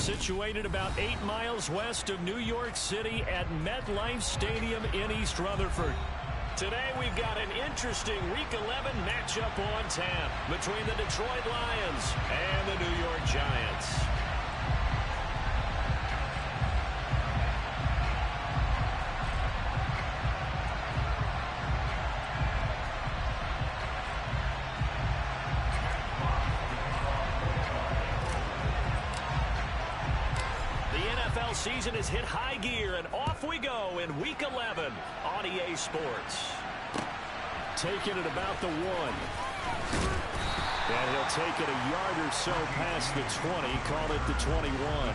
situated about 8 miles west of New York City at MetLife Stadium in East Rutherford. Today we've got an interesting Week 11 matchup on tap between the Detroit Lions and the New York Giants. Season has hit high gear, and off we go in Week 11 on EA Sports. Taking it about the 1. And he'll take it a yard or so past the 20, call it the 21.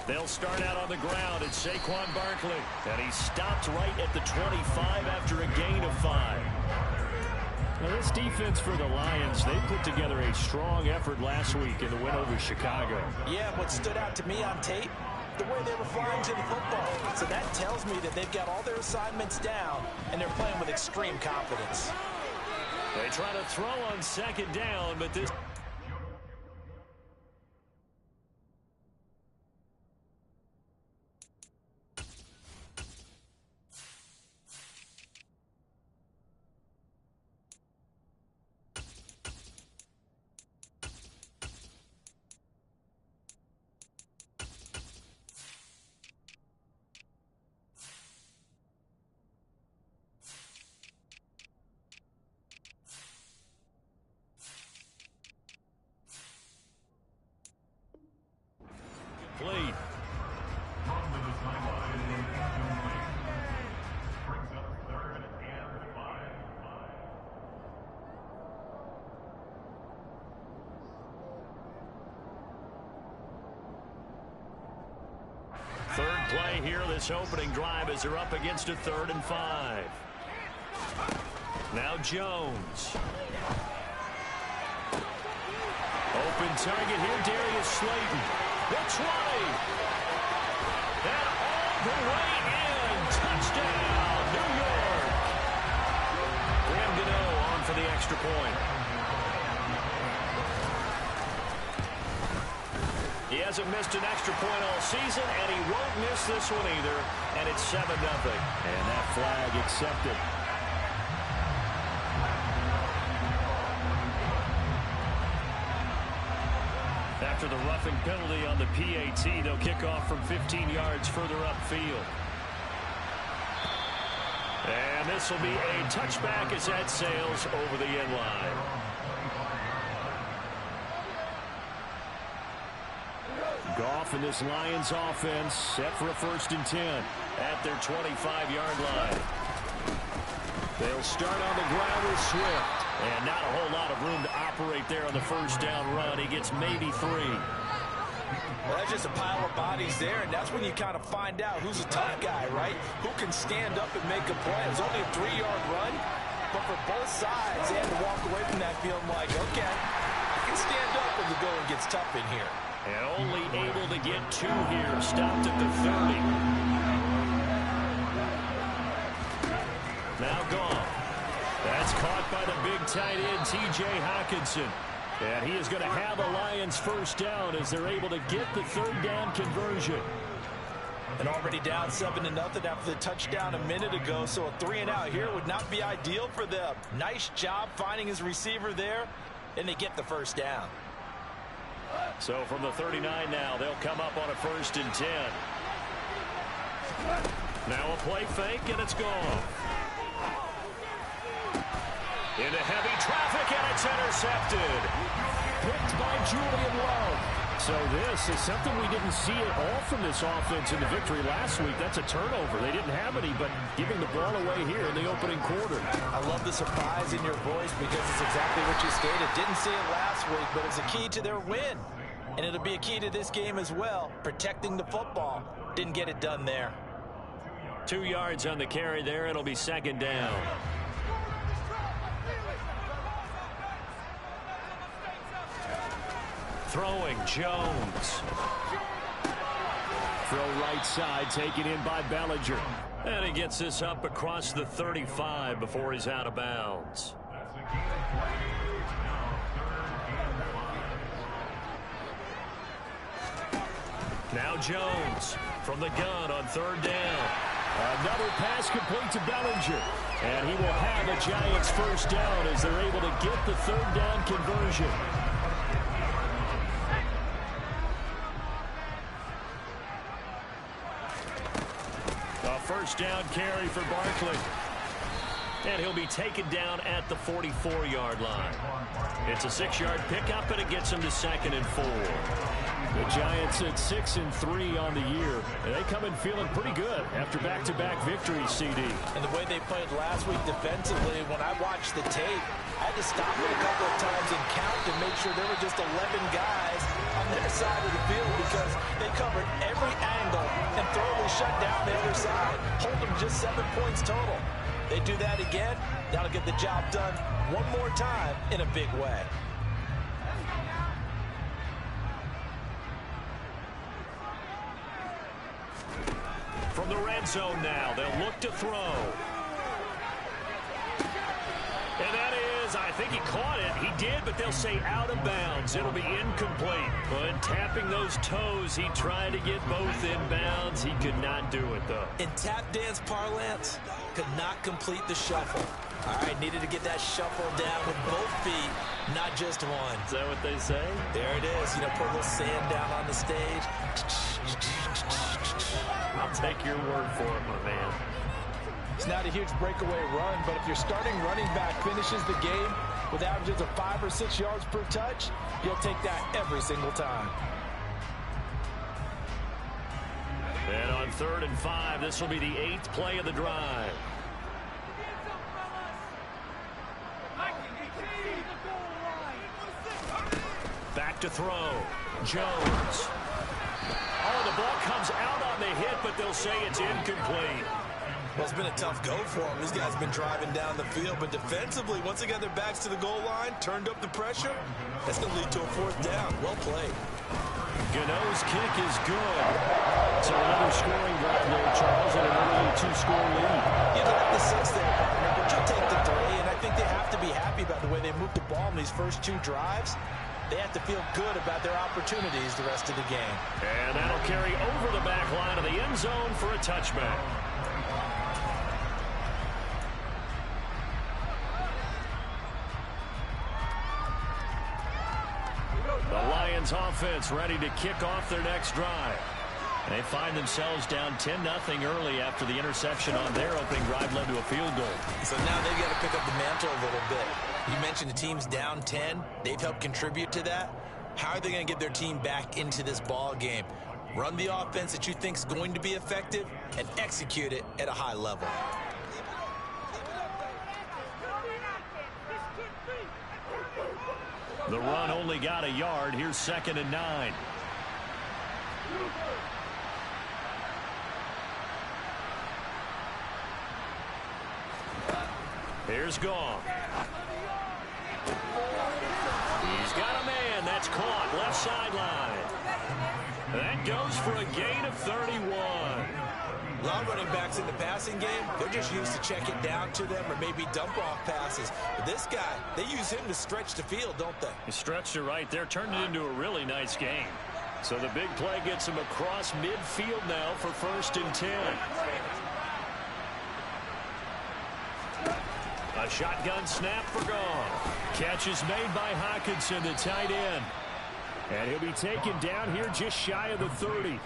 They'll start out on the ground. It's Saquon Barkley. And he stopped right at the 25 after a gain of 5. Now this defense for the Lions, they put together a strong effort last week in the win over Chicago. Yeah, what stood out to me on tape, the way they were flying to the football. So that tells me that they've got all their assignments down, and they're playing with extreme confidence. They try to throw on second down, but this... Complete. Third play here, this opening drive as they're up against a 3rd and 5. Now Jones. Open target here, Darius Slayton. The 20. And all the way in. Touchdown, New York. Graham Gano on for the extra point. He hasn't missed an extra point all season, and he won't miss this one either. And it's 7-0. And that flag accepted. After the roughing penalty on the PAT, they'll kick off from 15 yards further upfield. And this will be a touchback as that sails over the end line. Goff and this Lions offense set for a 1st and 10 at their 25-yard line. They'll start on the ground with Swift. And not a whole lot of room to operate there on the 1st down run. He gets maybe 3. Well, that's just a pile of bodies there, and that's when you kind of find out who's a tough guy, right? Who can stand up and make a play. It was only a 3-yard run, but for both sides, they had to walk away from that feeling like, okay, I can stand up when the going gets tough in here. And only able to get 2 here. Stopped at the 30. Now gone. That's caught by the big tight end, T.J. Hockenson. And he is going to have a Lions 1st down as they're able to get the 3rd down conversion. And already down 7-0 after the touchdown a minute ago, so a 3-and-out here would not be ideal for them. Nice job finding his receiver there, and they get the 1st down. So from the 39 now, they'll come up on a 1st and 10. Now a play fake, and it's gone. Into heavy traffic, and it's intercepted. Picked by Julian Love. So this is something we didn't see at all from this offense in the victory last week. That's a turnover. They didn't have any, but giving the ball away here in the opening quarter. I love the surprise in your voice because it's exactly what you stated. Didn't see it last week, but it's a key to their win. And it'll be a key to this game as well, protecting the football. Didn't get it done there. 2 yards on the carry there. It'll be 2nd down. Throwing, Jones. Throw right side, taken in by Bellinger. And he gets this up across the 35 before he's out of bounds. Now Jones from the gun on third down. Another pass complete to Bellinger. And he will have a Giants first down as they're able to get the third down conversion. A first down carry for Barkley. And he'll be taken down at the 44-yard line. It's a 6-yard pickup, and it gets him to 2nd and 4. The Giants at 6-3 on the year. And they come in feeling pretty good after back-to-back victories, CD. And the way they played last week defensively, when I watched the tape, I had to stop it a couple of times and count and make sure there were just 11 guys on their side of the field because they covered every angle and thoroughly shut down the other side, hold them just 7 points total. They do that again, that'll get the job done one more time in a big way. From the red zone now, they'll look to throw. And that is, I think he caught it. He did, but they'll say out of bounds. It'll be incomplete. But tapping those toes, he tried to get both inbounds. He could not do it, though. In tap dance parlance, could not complete the shuffle. All right, needed to get that shuffle down with both feet, not just one. Is that what they say? There it is. You know, put a little sand down on the stage. I'll take your word for it, my man. It's not a huge breakaway run, but if your starting running back finishes the game with averages of 5 or 6 yards per touch, you'll take that every single time. And on 3rd and 5, this will be the 8th play of the drive. Back to throw. Jones. Oh, the ball comes out on the hit, but they'll say it's incomplete. Well, it's been a tough go for them. These guys have been driving down the field, but defensively, once they got their backs to the goal line, turned up the pressure, that's going to lead to a 4th down. Well played. Gano's kick is good. So another scoring drive there, Charles, and an early 2-score lead. You'd like the 6 there, partner, but you'll take the 3, and I think they have to be happy about the way they moved the ball in these first 2 drives. They have to feel good about their opportunities the rest of the game. And that'll carry over the back line of the end zone for a touchback. The Lions offense ready to kick off their next drive. They find themselves down 10-0 early after the interception on their opening drive led to a field goal. So now they've got to pick up the mantle a little bit. You mentioned the team's down 10. They've helped contribute to that. How are they going to get their team back into this ball game? Run the offense that you think is going to be effective and execute it at a high level. The run only got a yard. Here's 2nd and 9. Here's Goff. He's got a man. That's caught. Left sideline. That goes for a gain of 31. A lot of running backs in the passing game, they're just used to check it down to them or maybe dump off passes. But this guy, they use him to stretch the field, don't they? He stretched it right there, turned it into a really nice game. So the big play gets him across midfield now for 1st and 10. A shotgun snap for Goff. Catch is made by Hockenson, the tight end. And he'll be taken down here just shy of the 30. You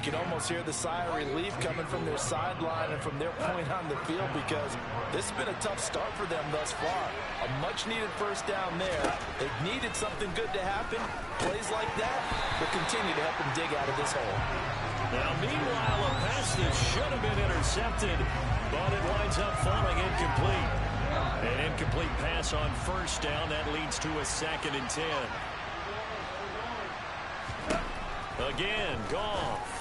can almost hear the sigh of relief coming from their sideline and from their point on the field because this has been a tough start for them thus far. A much-needed first down there. They've needed something good to happen. Plays like that will continue to help them dig out of this hole. Now, meanwhile, a pass that should have been intercepted, but it winds up falling incomplete. An incomplete pass on 1st down. That leads to a 2nd and 10. Again, Goff.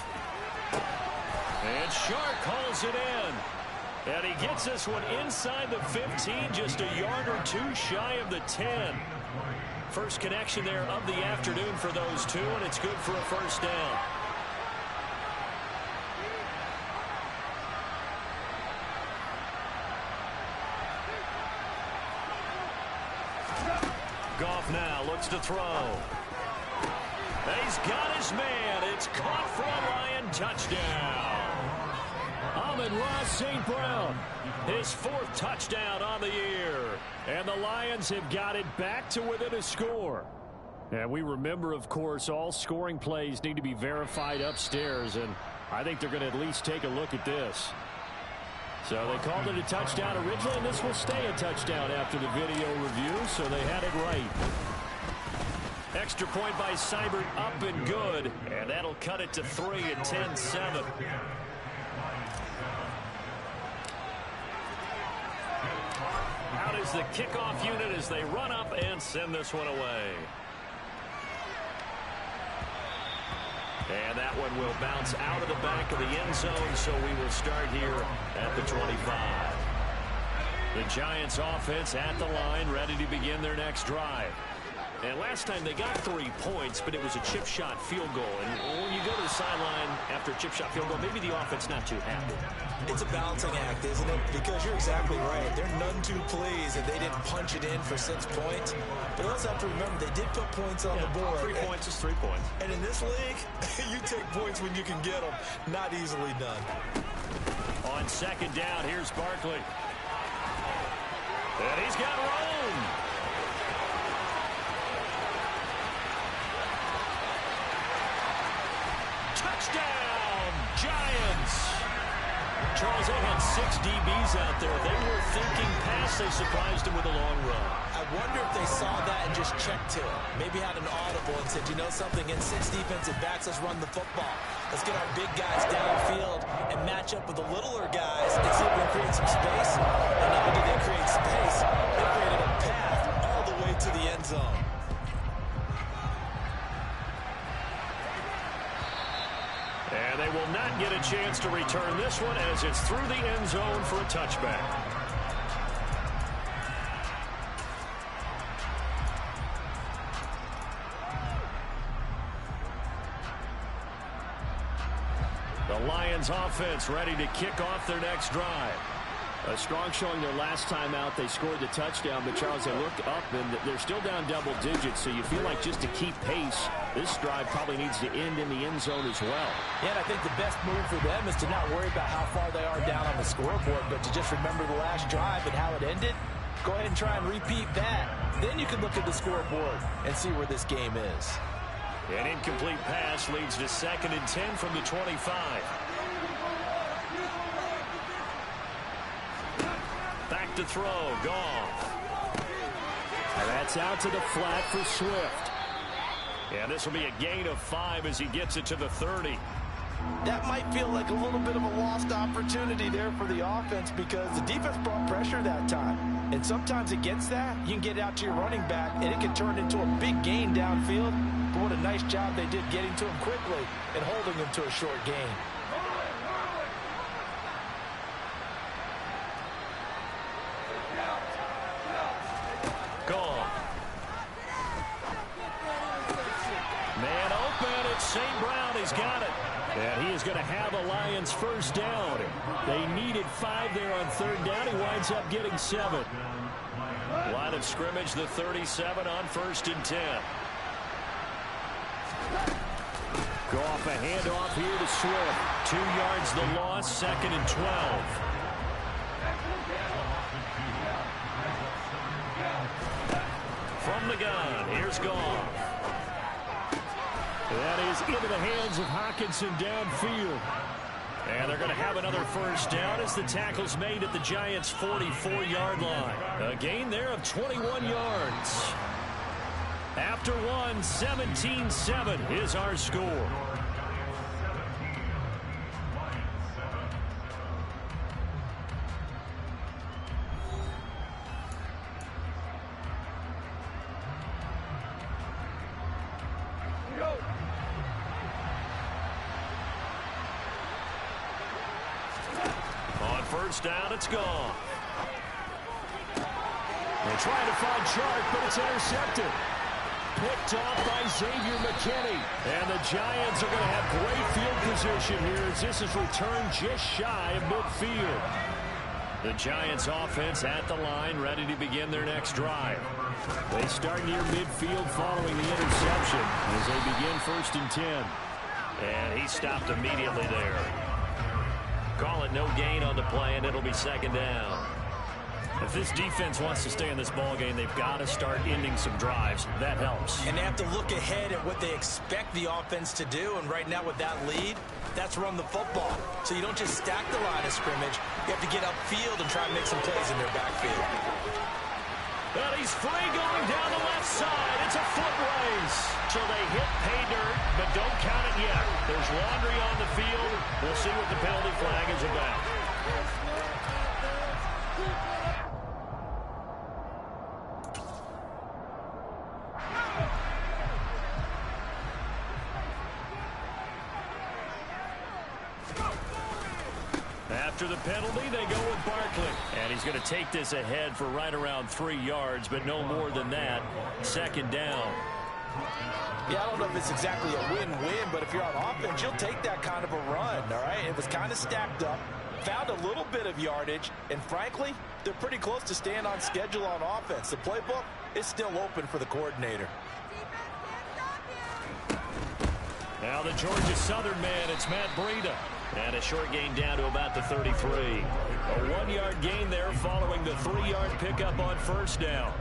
And Shark calls it in. And he gets this one inside the 15, just a yard or two shy of the 10. First connection there of the afternoon for those two, and it's good for a first down. Goff now looks to throw. He's got his man. It's caught for a Lion touchdown. Amon-Ra St. Brown, his fourth touchdown on the year. And the Lions have got it back to within a score. And we remember, of course, all scoring plays need to be verified upstairs. And I think they're going to at least take a look at this. So they called it a touchdown originally, and this will stay a touchdown after the video review, so they had it right. Extra point by Seibert, up and good, and that'll cut it to 3 at 10-7. Out is the kickoff unit as they run up and send this one away. And that one will bounce out of the back of the end zone, so we will start here at the 25. The Giants offense at the line, ready to begin their next drive. And last time they got 3 points, but it was a chip shot field goal. And when you go to the sideline after a chip shot field goal, maybe the offense not too happy. It's a balancing act, isn't it? Because you're exactly right. They're none too pleased that they didn't punch it in for 6 points. But you also have to remember they did put points on the board. 3 points is 3 points. And in this league, you take points when you can get them. Not easily done. On second down, here's Barkley. And he's got room. Touchdown, Giants. Charles, they had 6 DBs out there. They were thinking pass. They surprised him with a long run. I wonder if they saw that and just checked to it. Maybe had an audible and said, you know something, in 6 defensive backs, let's run the football. Let's get our big guys downfield and match up with the littler guys and see if we can create some space. And not only did they create space, they created a path all the way to the end zone. And they will not get a chance to return this one as it's through the end zone for a touchback. The Lions offense ready to kick off their next drive. A strong showing their last time out. They scored the touchdown, but Charles, they look up and they're still down double digits, so you feel like just to keep pace, this drive probably needs to end in the end zone as well. Yeah, and I think the best move for them is to not worry about how far they are down on the scoreboard, but to just remember the last drive and how it ended. Go ahead and try and repeat that. Then you can look at the scoreboard and see where this game is. An incomplete pass leads to 2nd and 10 from the 25. Back to throw, Goff. And that's out to the flat for Swift. And this will be a gain of 5 as he gets it to the 30. That might feel like a little bit of a lost opportunity there for the offense because the defense brought pressure that time. And sometimes against that, you can get out to your running back, and it can turn into a big gain downfield. But what a nice job they did getting to him quickly and holding him to a short gain. St. Brown has got it. And he is going to have a Lions first down. They needed 5 there on 3rd down. He winds up getting 7. Line of scrimmage, the 37 on 1st and 10. Go off a handoff here to Swift. 2 yards the loss, 2nd and 12. From the gun, here's Goff. That is into the hands of Hockenson downfield. And they're going to have another first down as the tackle's made at the Giants' 44-yard line. A gain there of 21 yards. After one, 17-7 is our score. first down, it's gone. They're trying to find Chark, but it's intercepted. Picked off by Xavier McKinney. And the Giants are going to have great field position here as this is returned just shy of midfield. The Giants offense at the line, ready to begin their next drive. They start near midfield following the interception as they begin 1st and 10. And he stopped immediately there. Call it no gain on the play, and it'll be 2nd down. If this defense wants to stay in this ballgame, they've got to start ending some drives. That helps. And they have to look ahead at what they expect the offense to do. And right now with that lead, that's run the football. So you don't just stack the line of scrimmage. You have to get upfield and try and make some plays in their backfield. And he's free going down the left side. It's a foot race. So they hit pay dirt, but don't count it yet. There's laundry on the field. We'll see what the penalty flag is about. After the penalty, they go with Barkley. And he's going to take this ahead for right around 3 yards, but no more than that. 2nd down. Yeah, I don't know if it's exactly a win-win, but if you're on offense, you'll take that kind of a run, all right? It was kind of stacked up, found a little bit of yardage, and frankly, they're pretty close to staying on schedule on offense. The playbook is still open for the coordinator. Now the Georgia Southern man, it's Matt Breida. And a short gain down to about the 33. A 1-yard gain there following the 3-yard pickup on 1st down.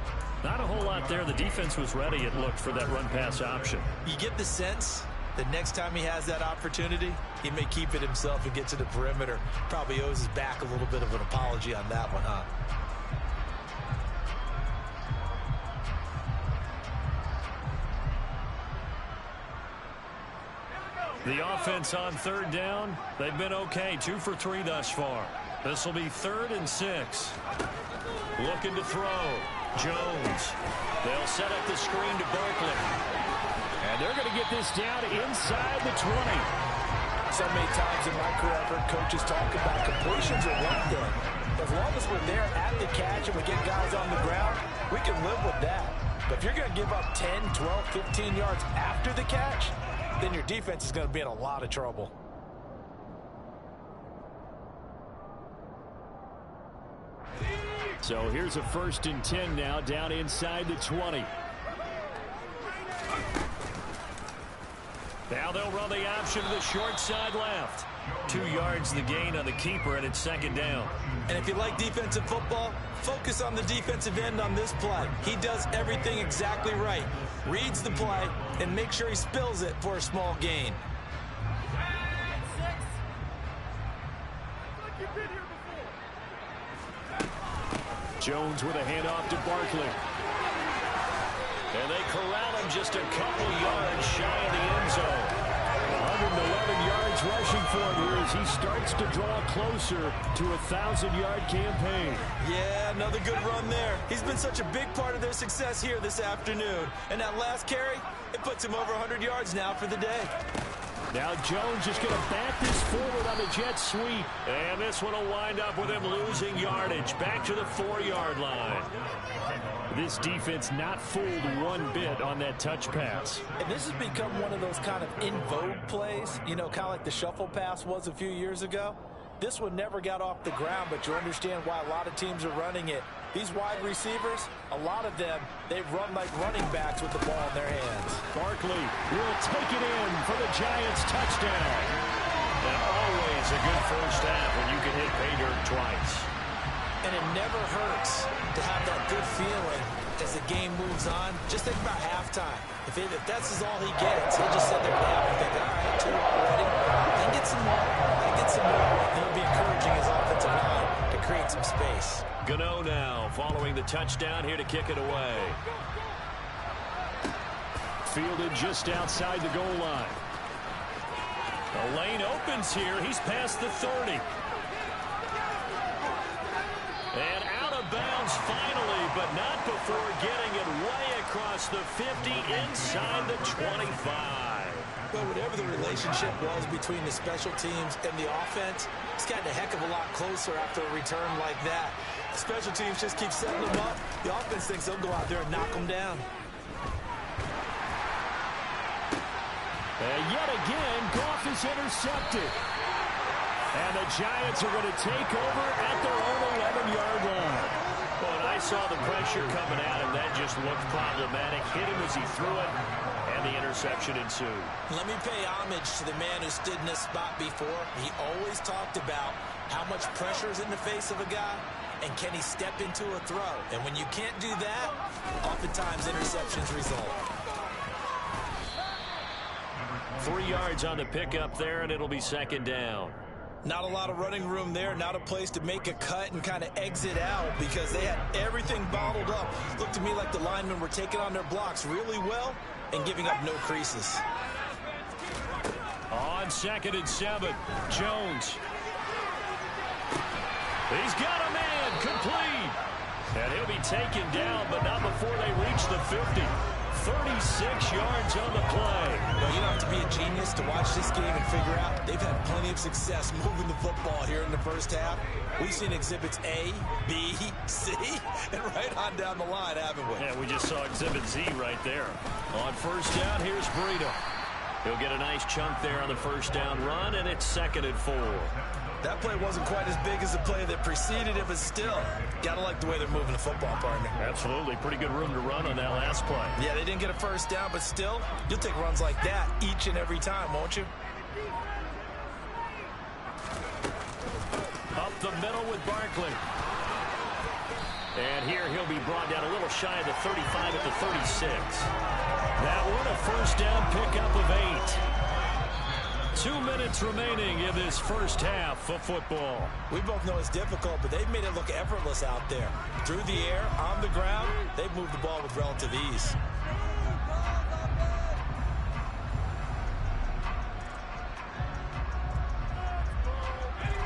Not a whole lot there. The defense was ready, it looked, for that run-pass option. You get the sense that next time he has that opportunity, he may keep it himself and get to the perimeter. Probably owes his back a little bit of an apology on that one, huh? The offense on 3rd down, they've been okay. 2 for 3 thus far. This will be 3rd and 6. Looking to throw. Jones. They'll set up the screen to Barkley. And they're going to get this down inside the 20. So many times in my career, I've heard coaches talk about completions are one thing. As long as we're there at the catch and we get guys on the ground, we can live with that. But if you're going to give up 10, 12, 15 yards after the catch, then your defense is going to be in a lot of trouble. So here's a 1st and 10 now, down inside the 20. Now they'll run the option to the short side left. 2 yards the gain on the keeper, and it's 2nd down. And if you like defensive football, focus on the defensive end on this play. He does everything exactly right. Reads the play and make sure he spills it for a small gain. Jones with a handoff to Barkley. And they corral him just a couple yards shy of the end zone. 111 yards rushing for him here as he starts to draw closer to a 1,000-yard campaign. Yeah, another good run there. He's been such a big part of their success here this afternoon. And that last carry, it puts him over 100 yards now for the day. Now Jones is going to back this forward on the jet sweep. And this one will wind up with him losing yardage. Back to the 4-yard line. This defense not fooled one bit on that touch pass. And this has become one of those kind of in vogue plays, you know, kind of like the shuffle pass was a few years ago. This one never got off the ground, but you understand why a lot of teams are running it. These wide receivers, a lot of them, they run like running backs with the ball in their hands. Barkley will take it in for the Giants touchdown. And always a good first half when you can hit pay dirt twice. And it never hurts to have that good feeling as the game moves on. Just think about halftime. If that's all he gets, he'll just sit there at half and think, all right, 2 already. Then get some more. Then get some more. He'll be encouraging his offensive line to create some space. Gano now following the touchdown here to kick it away. Fielded just outside the goal line. The lane opens here. He's past the 30. And out of bounds finally, but not before getting it way across the 50 inside the 25. But whatever the relationship was between the special teams and the offense, it's gotten a heck of a lot closer after a return like that. The special teams just keep setting them up. The offense thinks they'll go out there and knock them down. And yet again, Goff is intercepted. And the Giants are going to take over at their own 11-yard line. Well, I saw the pressure coming at him. That just looked problematic. Hit him as he threw it, and the interception ensued. Let me pay homage to the man who stood in this spot before. He always talked about how much pressure is in the face of a guy, and can he step into a throw. And when you can't do that, oftentimes interceptions result. 3 yards on the pickup there, and it'll be second down. Not a lot of running room there, not a place to make a cut and kind of exit out because they had everything bottled up. Looked to me like the linemen were taking on their blocks really well and giving up no creases. On 2nd and 7, Jones. He's got a man, complete. And he'll be taken down, but not before they reach the 50. 36 yards on the play. Well, you don't have to be a genius to watch this game and figure out they've had plenty of success moving the football here in the first half. We've seen exhibits A, B, C, and right on down the line, haven't we? Yeah, we just saw exhibit Z right there. On first down, here's Breida. He'll get a nice chunk there on the first down run, and it's 2nd and 4. That play wasn't quite as big as the play that preceded it, but still, gotta like the way they're moving the football, partner. Absolutely. Pretty good room to run on that last play. Yeah, they didn't get a first down, but still, you'll take runs like that each and every time, won't you? Up the middle with Barkley. And here he'll be brought down a little shy of the 35 at the 36. That one a first down pickup of 8. 2 minutes remaining in this first half of football. We both know it's difficult, but they've made it look effortless out there. Through the air, on the ground, they've moved the ball with relative ease.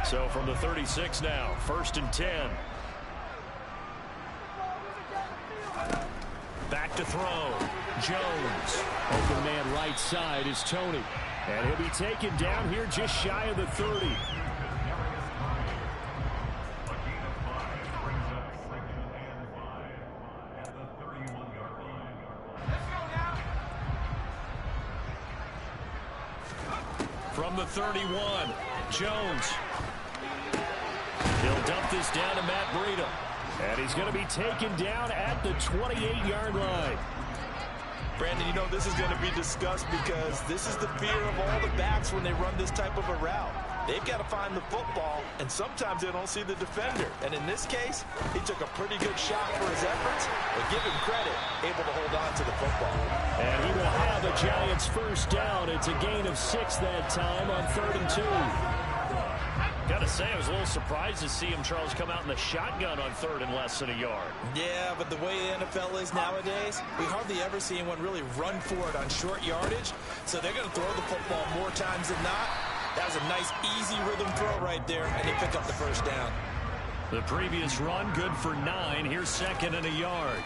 So from the 36 now, 1st and 10. Back to throw. Jones. Open man right side is Tony. And he'll be taken down here just shy of the 30. From the 31, Jones. He'll dump this down to Matt Breida. And he's going to be taken down at the 28-yard line. Brandon, you know this is going to be discussed because this is the fear of all the backs when they run this type of a route. They've got to find the football, and sometimes they don't see the defender. And in this case, he took a pretty good shot for his efforts, but give him credit, able to hold on to the football. And he will have the Giants first down. It's a gain of 6 that time on 3rd and 2. Got to say, I was a little surprised to see him, Charles, come out in the shotgun on 3rd and less than a yard. Yeah, but the way the NFL is nowadays, we hardly ever see anyone really run for it on short yardage. So they're going to throw the football more times than not. That was a nice, easy rhythm throw right there, and they pick up the first down. The previous run, good for 9. Here's 2nd and a yard.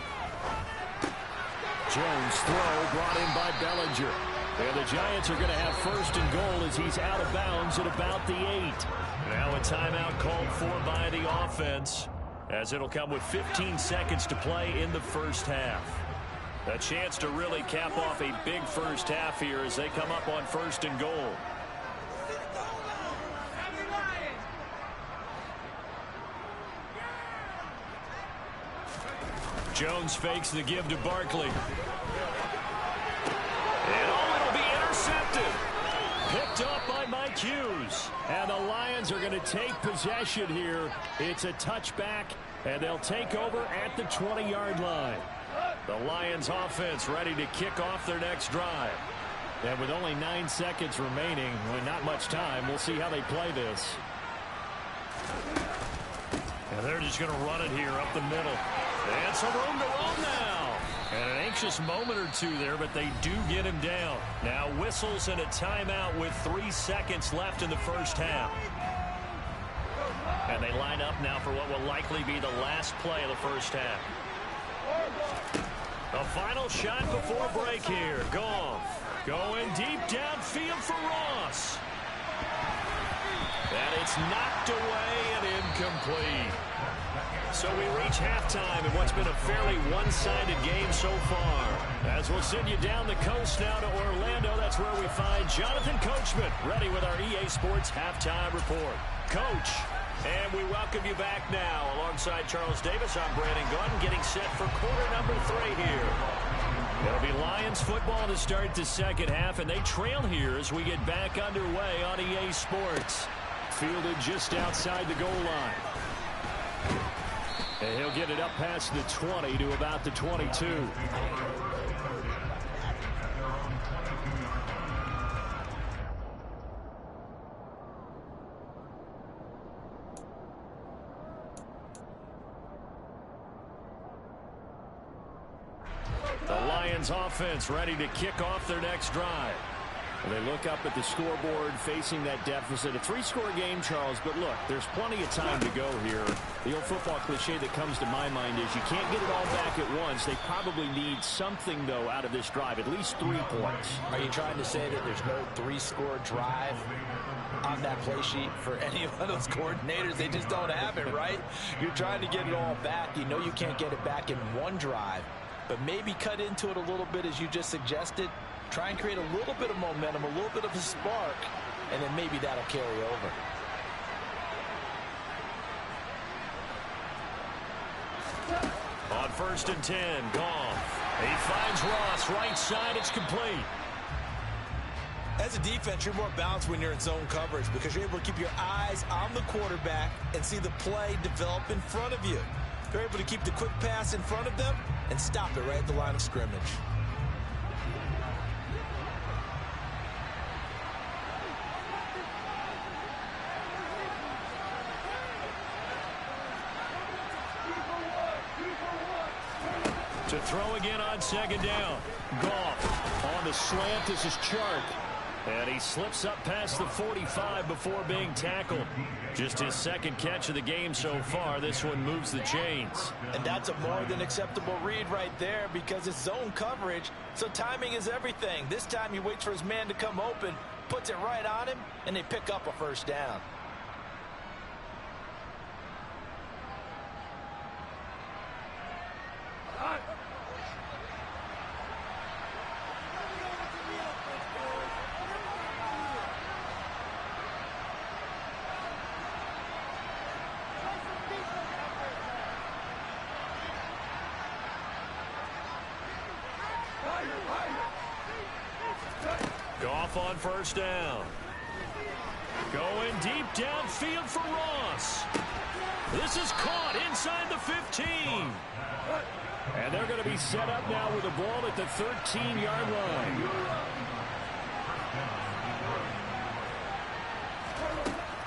Jones' throw brought in by Bellinger. And the Giants are going to have 1st and goal as he's out of bounds at about the 8. Now a timeout called for by the offense, as it'll come with 15 seconds to play in the first half. A chance to really cap off a big first half here as they come up on 1st and goal. Jones fakes the give to Barkley. And it'll be intercepted. Picked up by Mike Hughes. And the Lions are going to take possession here. It's a touchback, and they'll take over at the 20-yard line. The Lions offense ready to kick off their next drive. And with only 9 seconds remaining, not much time, we'll see how they play this. And they're just going to run it here up the middle. And some room to run now. And an anxious moment or two there, but they do get him down. Now whistles and a timeout with 3 seconds left in the first half. And they line up now for what will likely be the last play of the first half. The final shot before break here. Goff. Going deep downfield for Ross. And it's knocked away and incomplete. So we reach halftime in what's been a fairly one-sided game so far. As we'll send you down the coast now to Orlando, that's where we find Jonathan Coachman, ready with our EA Sports Halftime Report. Coach, and we welcome you back now. Alongside Charles Davis, I'm Brandon Gordon, getting set for quarter number 3 here. It'll be Lions football to start the second half, and they trail here as we get back underway on EA Sports. Fielded just outside the goal line. And he'll get it up past the 20 to about the 22. The Lions offense ready to kick off their next drive. They look up at the scoreboard facing that deficit. A 3-score game, Charles, but look, there's plenty of time to go here. The old football cliche that comes to my mind is you can't get it all back at once. They probably need something, though, out of this drive, at least 3 points. Are you trying to say that there's no 3-score drive on that play sheet for any of those coordinators? They just don't have it, right? You're trying to get it all back. You know you can't get it back in one drive, but maybe cut into it a little bit as you just suggested. Try and create a little bit of momentum, a little bit of a spark, and then maybe that'll carry over. On 1st and 10, Goff. He finds Ross, right side, it's complete. As a defense, you're more balanced when you're in zone coverage because you're able to keep your eyes on the quarterback and see the play develop in front of you. You're able to keep the quick pass in front of them and stop it right at the line of scrimmage. To throw again on 2nd down. Goff on the slant. This is Chark. And he slips up past the 45 before being tackled. Just his 2nd catch of the game so far. This one moves the chains. And that's a more than acceptable read right there because it's zone coverage, so timing is everything. This time he waits for his man to come open, puts it right on him, and they pick up a 1st down. Goff on 1st down. Going deep downfield for Ross. This is caught inside the 15. And they're going to be set up now with the ball at the 13-yard line.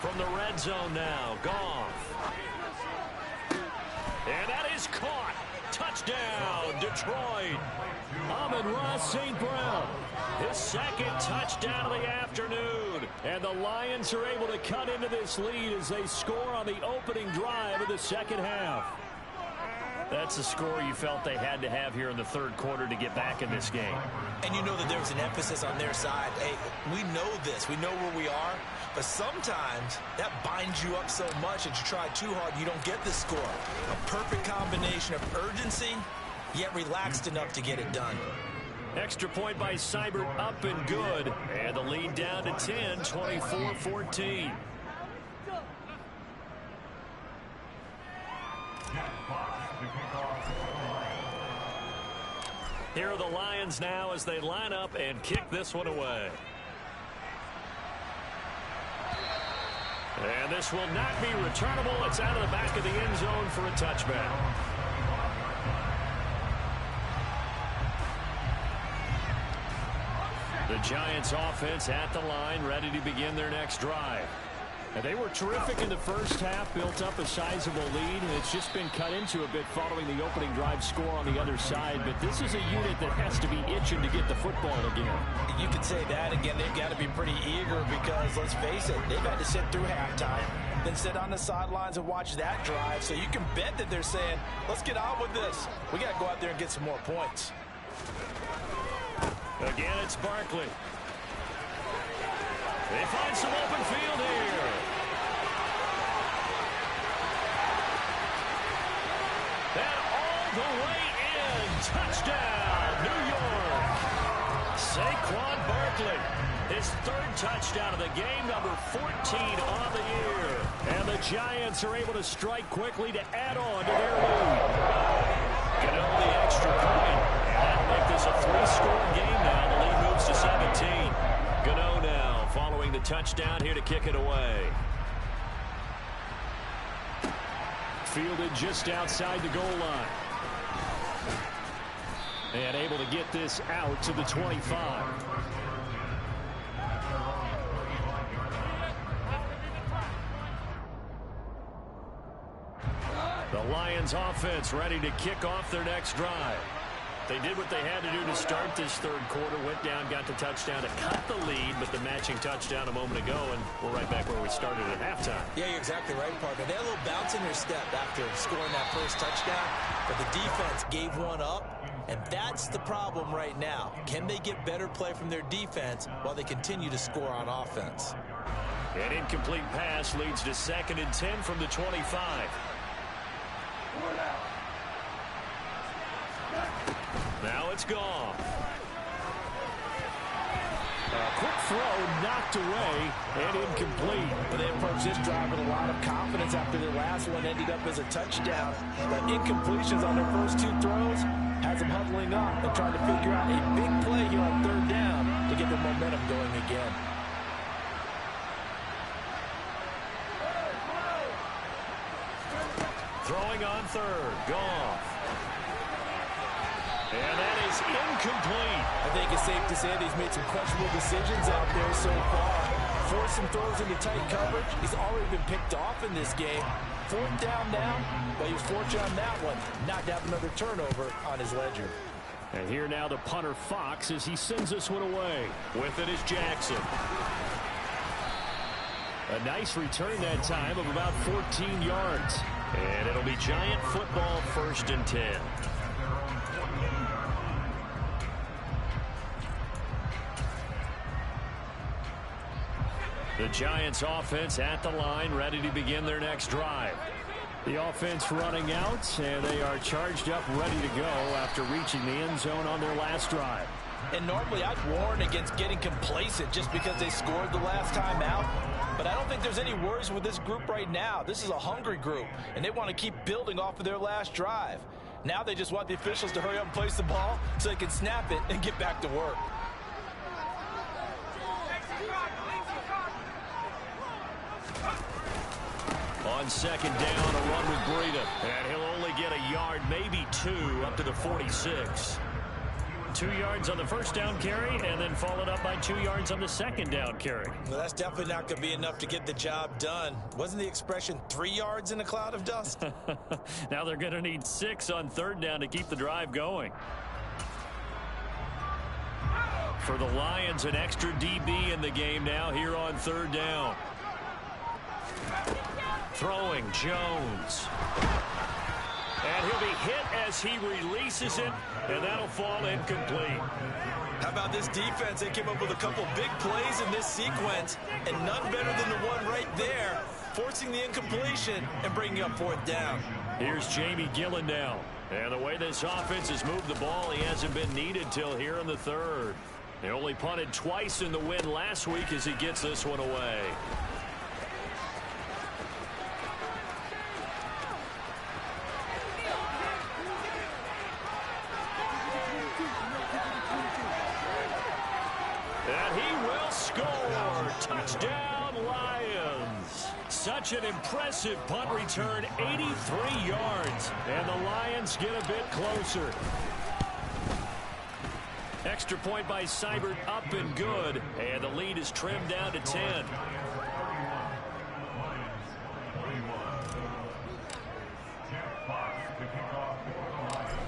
From the red zone now, Goff. And that is caught. Touchdown, Detroit. Amon-Ra St. Brown, his 2nd touchdown of the afternoon. And the Lions are able to cut into this lead as they score on the opening drive of the 2nd half. That's a score you felt they had to have here in the 3rd quarter to get back in this game. And you know that there's an emphasis on their side. Hey, we know this. We know where we are. But sometimes that binds you up so much that you try too hard, you don't get the score. A perfect combination of urgency, yet relaxed enough to get it done. Extra point by Seibert, up and good. And the lead down to 10, 24-14. Here are the Lions now as they line up and kick this one away. And this will not be returnable. It's out of the back of the end zone for a touchback. The Giants offense at the line, ready to begin their next drive. And they were terrific in the 1st half, built up a sizable lead, and it's just been cut into a bit following the opening drive score on the other side. But this is a unit that has to be itching to get the football again. You could say that again. They've got to be pretty eager because, let's face it, they've had to sit through halftime, then sit on the sidelines and watch that drive. So you can bet that they're saying, let's get on with this. We got to go out there and get some more points. Again, it's Barkley. They find some open field here. And all the way in. Touchdown, New York. Saquon Barkley. His third touchdown of the game, number 14 on the year. And the Giants are able to strike quickly to add on to their lead. Gano the extra point. And that'll make this a 3-score game now. The lead moves to 17. Gano now following the touchdown here to kick it away. Fielded just outside the goal line. And able to get this out to the 25. The Lions offense ready to kick off their next drive. They did what they had to do to start this third quarter. Went down, got the touchdown to cut the lead, but the matching touchdown a moment ago, and we're right back where we started at halftime. Yeah, you're exactly right, partner. They had a little bounce in their step after scoring that first touchdown, but the defense gave one up, and that's the problem right now. Can they get better play from their defense while they continue to score on offense? An incomplete pass leads to 2nd and 10 from the 25. Now it's gone. A quick throw knocked away and incomplete. But they approached this drive with a lot of confidence after their last one ended up as a touchdown. But incompletions on their first 2 throws has them huddling up and trying to figure out a big play here on 3rd down to get their momentum going again. Throwing on 3rd. Goff. And that is incomplete. I think it's safe to say that he's made some questionable decisions out there so far. Forced some throws into tight coverage. He's already been picked off in this game. 4th down now, but he was fortunate on that one not to have another turnover on his ledger. And here now the punter Fox as he sends this one away. With it is Jackson. A nice return that time of about 14 yards. And it'll be Giant football, 1st and 10. The Giants offense at the line, ready to begin their next drive. The offense running out, and they are charged up, ready to go after reaching the end zone on their last drive. And normally I'd warn against getting complacent just because they scored the last time out. But I don't think there's any worries with this group right now. This is a hungry group, and they want to keep building off of their last drive. Now they just want the officials to hurry up and place the ball so they can snap it and get back to work. On 2nd down, a run with Breida. And he'll only get a yard, maybe 2, up to the 46. 2 yards on the first down carry, and then followed up by 2 yards on the 2nd down carry. Well, that's definitely not going to be enough to get the job done. Wasn't the expression 3 yards in a cloud of dust? Now they're going to need 6 on 3rd down to keep the drive going. For the Lions, an extra DB in the game now here on 3rd down. Throwing Jones. And he'll be hit as he releases it, and that'll fall incomplete. How about this defense? They came up with a couple big plays in this sequence, and none better than the one right there, forcing the incompletion and bringing up 4th down. Here's Jamie Gillen now. And the way this offense has moved the ball, he hasn't been needed till here in the 3rd. He only punted twice in the win last week as he gets this one away. And he will score. Touchdown, Lions. Such an impressive punt return, 83 yards. And the Lions get a bit closer. Extra point by Seibert, up and good. And the lead is trimmed down to 10.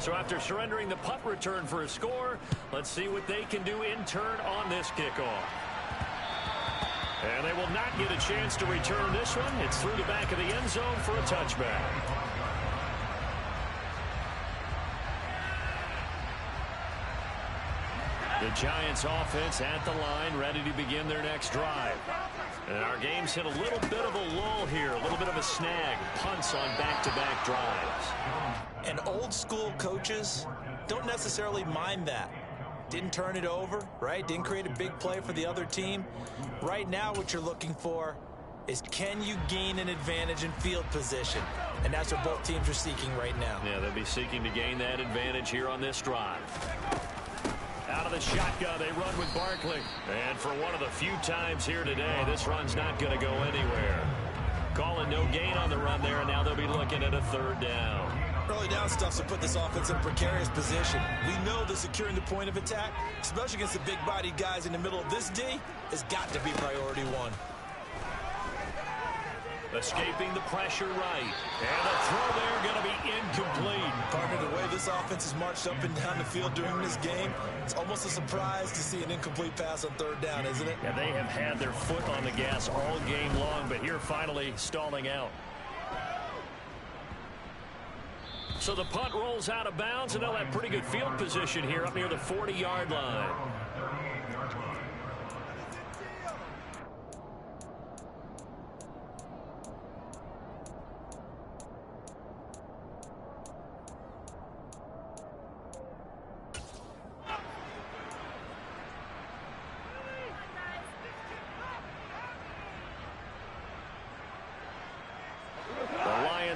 So after surrendering the punt return for a score, let's see what they can do in turn on this kickoff. And they will not get a chance to return this one. It's through the back of the end zone for a touchback. The Giants offense at the line, ready to begin their next drive. And our game's hit a little bit of a lull here, a little bit of a snag. Punts on back-to-back drives. And old school coaches don't necessarily mind that. Didn't turn it over, right? Didn't create a big play for the other team. Right now what you're looking for is, can you gain an advantage in field position? And that's what both teams are seeking right now. Yeah, they'll be seeking to gain that advantage here on this drive. Out of the shotgun, they run with Barkley. And for one of the few times here today, this run's not going to go anywhere. Calling no gain on the run there, and now they'll be looking at a third down. Early down stuff to put this offense in a precarious position. We know that securing the point of attack, especially against the big-bodied guys in the middle of this D, has got to be priority one. Escaping the pressure right. And the throw there going to be incomplete. Partner, the way this offense has marched up and down the field during this game, it's almost a surprise to see an incomplete pass on third down, isn't it? Yeah, they have had their foot on the gas all game long, but here finally stalling out. So the punt rolls out of bounds, and they'll have pretty good field position here up near the 40-yard line.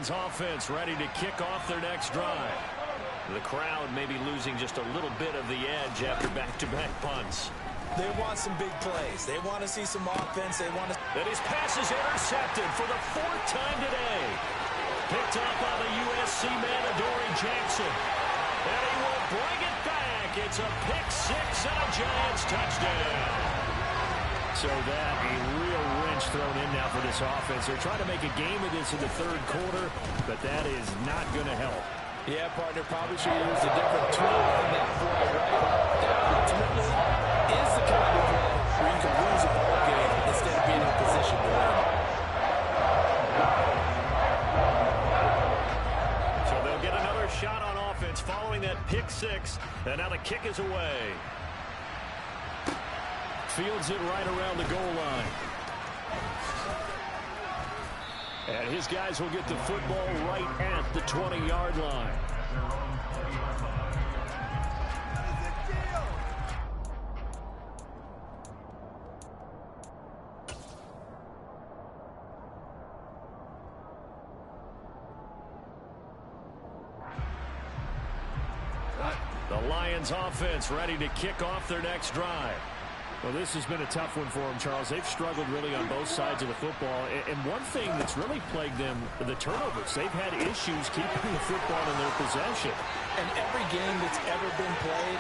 Offense ready to kick off their next drive. The crowd may be losing just a little bit of the edge after back-to-back punts. They want some big plays. They want to see some offense. They want to. And his pass is intercepted for the 4th time today. Picked up by the USC man, Adoree Jackson. And he will bring it back. It's a pick six and a Giants touchdown. So that a real wrench thrown in now for this offense. They're trying to make a game of this in the third quarter, but that is not going to help. Yeah, partner, probably should have used a different tool on that play, right? That ultimately is the kind of play where you can lose a ball game instead of being in a position to win. So they'll get another shot on offense following that pick six, and now the kick is away. Fields it right around the goal line. And his guys will get the football right at the 20-yard line. The Lions offense ready to kick off their next drive. Well, this has been a tough one for them, Charles. They've struggled really on both sides of the football. And one thing that's really plagued them, the turnovers. They've had issues keeping the football in their possession. And every game that's ever been played,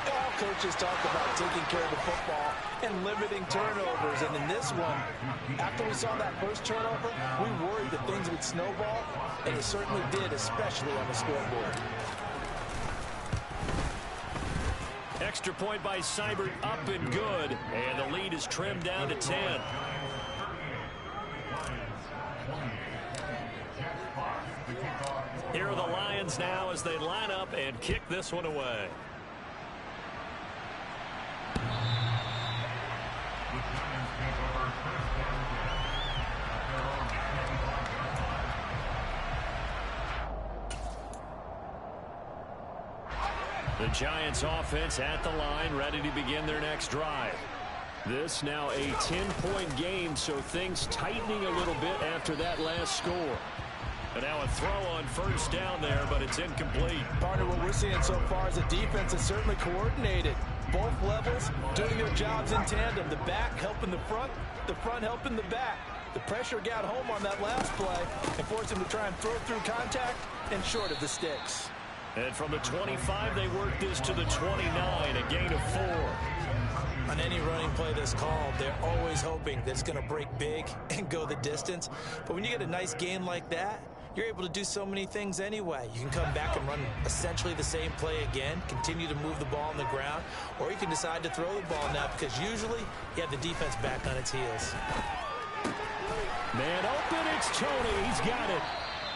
all coaches talk about taking care of the football and limiting turnovers. And in this one, after we saw that first turnover, we worried that things would snowball, and it certainly did, especially on the scoreboard. Extra point by Seibert, up and good. And the lead is trimmed down to 10. Here are the Lions now as they line up and kick this one away. The Giants offense at the line, ready to begin their next drive. This now a 10-point game, so things tightening a little bit after that last score. And now a throw on first down there, but it's incomplete. Partner, what we're seeing so far is a defense that's certainly coordinated. Both levels doing their jobs in tandem. The back helping the front helping the back. The pressure got home on that last play and forced him to try and throw through contact and short of the sticks. And from the 25, they work this to the 29, a gain of 4. On any running play that's called, they're always hoping that it's going to break big and go the distance. But when you get a nice gain like that, you're able to do so many things anyway. You can come back and run essentially the same play again, continue to move the ball on the ground, or you can decide to throw the ball now because usually you have the defense back on its heels. Man open, it's Tony. He's got it.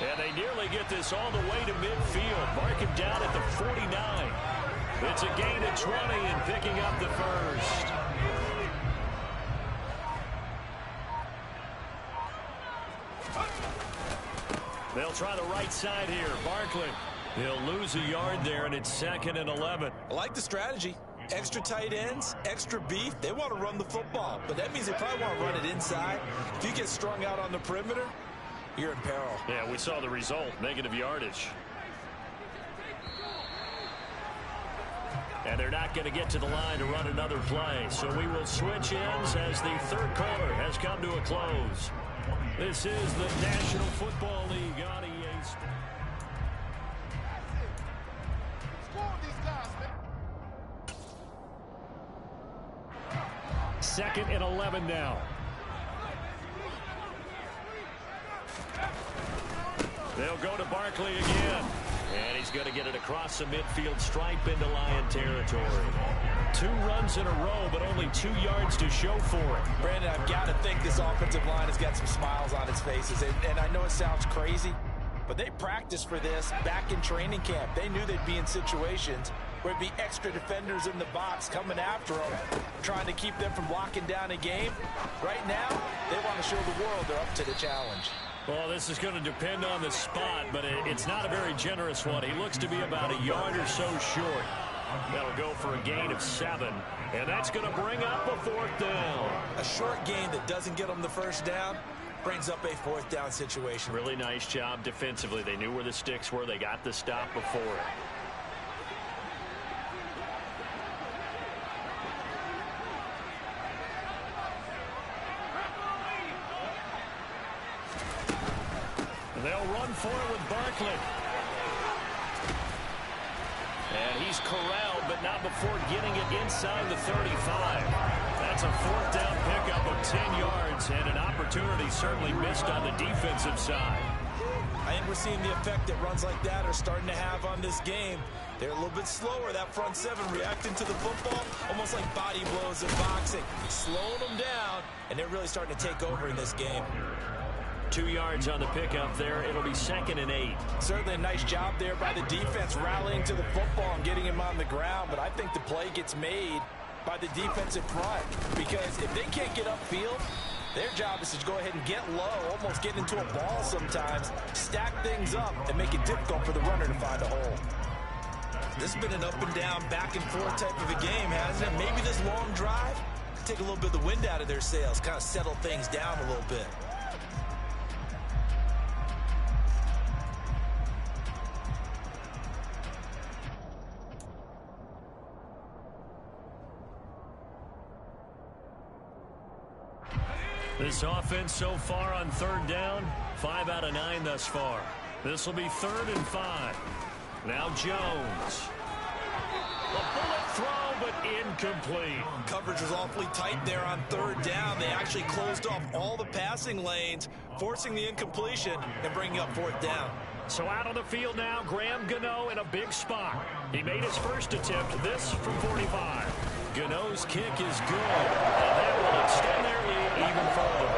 And they nearly get this all the way to midfield. Mark him down at the 49. It's a gain of 20 and picking up the first. They'll try the right side here. Barkley. He'll lose a yard there, and it's 2nd and 11. I like the strategy. Extra tight ends, extra beef. They want to run the football, but that means they probably want to run it inside. If you get strung out on the perimeter, you're in peril. Yeah, we saw the result, negative yardage. And they're not going to get to the line to run another play, so we will switch ends as the third quarter has come to a close. This is the National Football League on EA Sports. 2nd and 11 now. They'll go to Barkley again. And he's going to get it across the midfield stripe into Lion territory. 2 runs in a row, but only 2 yards to show for it. Brandon, I've got to think this offensive line has got some smiles on its faces. And I know it sounds crazy, but they practiced for this back in training camp. They knew they'd be in situations where it'd be extra defenders in the box coming after them, trying to keep them from locking down a game. Right now, they want to show the world they're up to the challenge. Well, this is going to depend on the spot, but it's not a very generous one. He looks to be about a yard or so short. That'll go for a gain of 7, and that's going to bring up a 4th down. A short gain that doesn't get them the first down brings up a 4th down situation. Really nice job defensively. They knew where the sticks were. They got the stop before it. They'll run for it with Barkley. And he's corralled, but not before getting it inside the 35. That's a 4th down pickup of 10 yards, and an opportunity certainly missed on the defensive side. I think we're seeing the effect that runs like that are starting to have on this game. They're a little bit slower, that front 7 reacting to the football, almost like body blows in boxing. Slowing them down, and they're really starting to take over in this game. 2 yards on the pickup there. It'll be 2nd and 8. Certainly a nice job there by the defense rallying to the football and getting him on the ground, but I think the play gets made by the defensive front, because if they can't get upfield, their job is to go ahead and get low, almost get into a ball sometimes, stack things up, and make it difficult for the runner to find a hole. This has been an up and down, back and forth type of a game, hasn't it? Maybe this long drive could take a little bit of the wind out of their sails, kind of settle things down a little bit. This offense so far on 3rd down, 5 out of 9 thus far. This will be 3rd and 5. Now Jones. A bullet throw, but incomplete. Coverage was awfully tight there on 3rd down. They actually closed off all the passing lanes, forcing the incompletion and bringing up 4th down. So out on the field now, Graham Gano in a big spot. He made his first attempt, this from 45. Gano's kick is good, and that will extend their lead even further.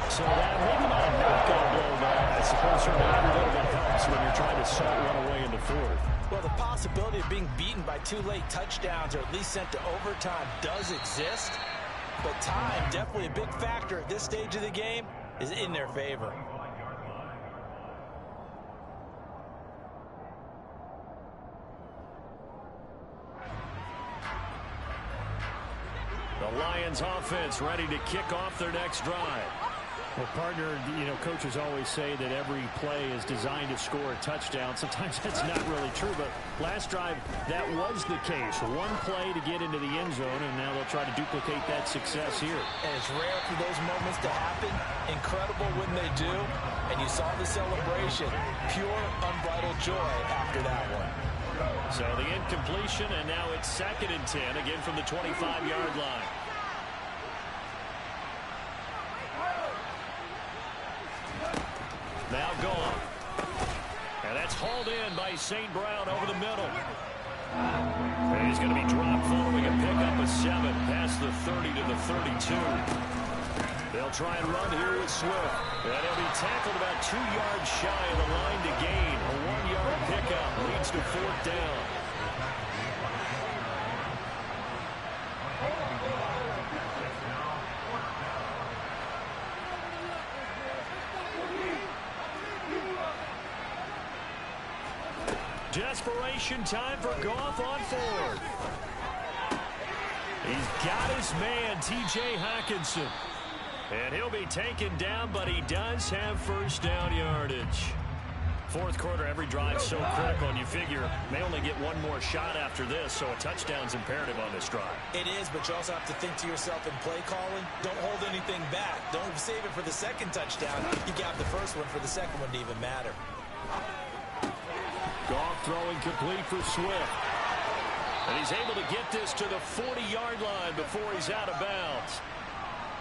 So that maybe not a knockout blow, but I suppose certainly every little bit helps when you're trying to salt one away into 4th. Well, the possibility of being beaten by 2 late touchdowns or at least sent to overtime does exist, but time, definitely a big factor at this stage of the game, is in their favor. The Lions offense ready to kick off their next drive. Well, partner, coaches always say that every play is designed to score a touchdown. Sometimes that's not really true, but last drive, that was the case. One play to get into the end zone, and now they'll try to duplicate that success here. And it's rare for those moments to happen. Incredible when they do. And you saw the celebration. Pure, unbridled joy after that one. So the incompletion, and now it's 2nd and 10, again from the 25-yard line. Now gone. And that's hauled in by St. Brown over the middle. And he's going to be dropped following a pickup of 7 past the 30 to the 32. They'll try and run here with Swift. And he'll be tackled about 2 yards shy of the line to gain. A 1-yard pickup leads to 4th down. Desperation time for Goff on fourth. He's got his man, T.J. Hockenson. And he'll be taken down, but he does have first down yardage. Fourth quarter, every drive so critical, and you figure may only get one more shot after this, so a touchdown's imperative on this drive. It is, but you also have to think to yourself in play calling, don't hold anything back. Don't save it for the second touchdown. You got the first one for the second one to even matter. Goff throwing complete for Swift. And he's able to get this to the 40-yard line before he's out of bounds.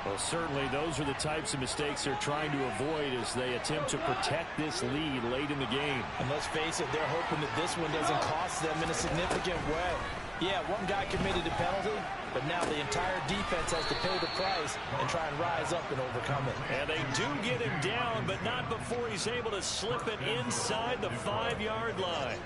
Well, certainly those are the types of mistakes they're trying to avoid as they attempt to protect this lead late in the game. And let's face it, they're hoping that this one doesn't cost them in a significant way. Yeah, one guy committed a penalty, but now the entire defense has to pay the price and try and rise up and overcome it. And they do get him down, but not before he's able to slip it inside the 5-yard line.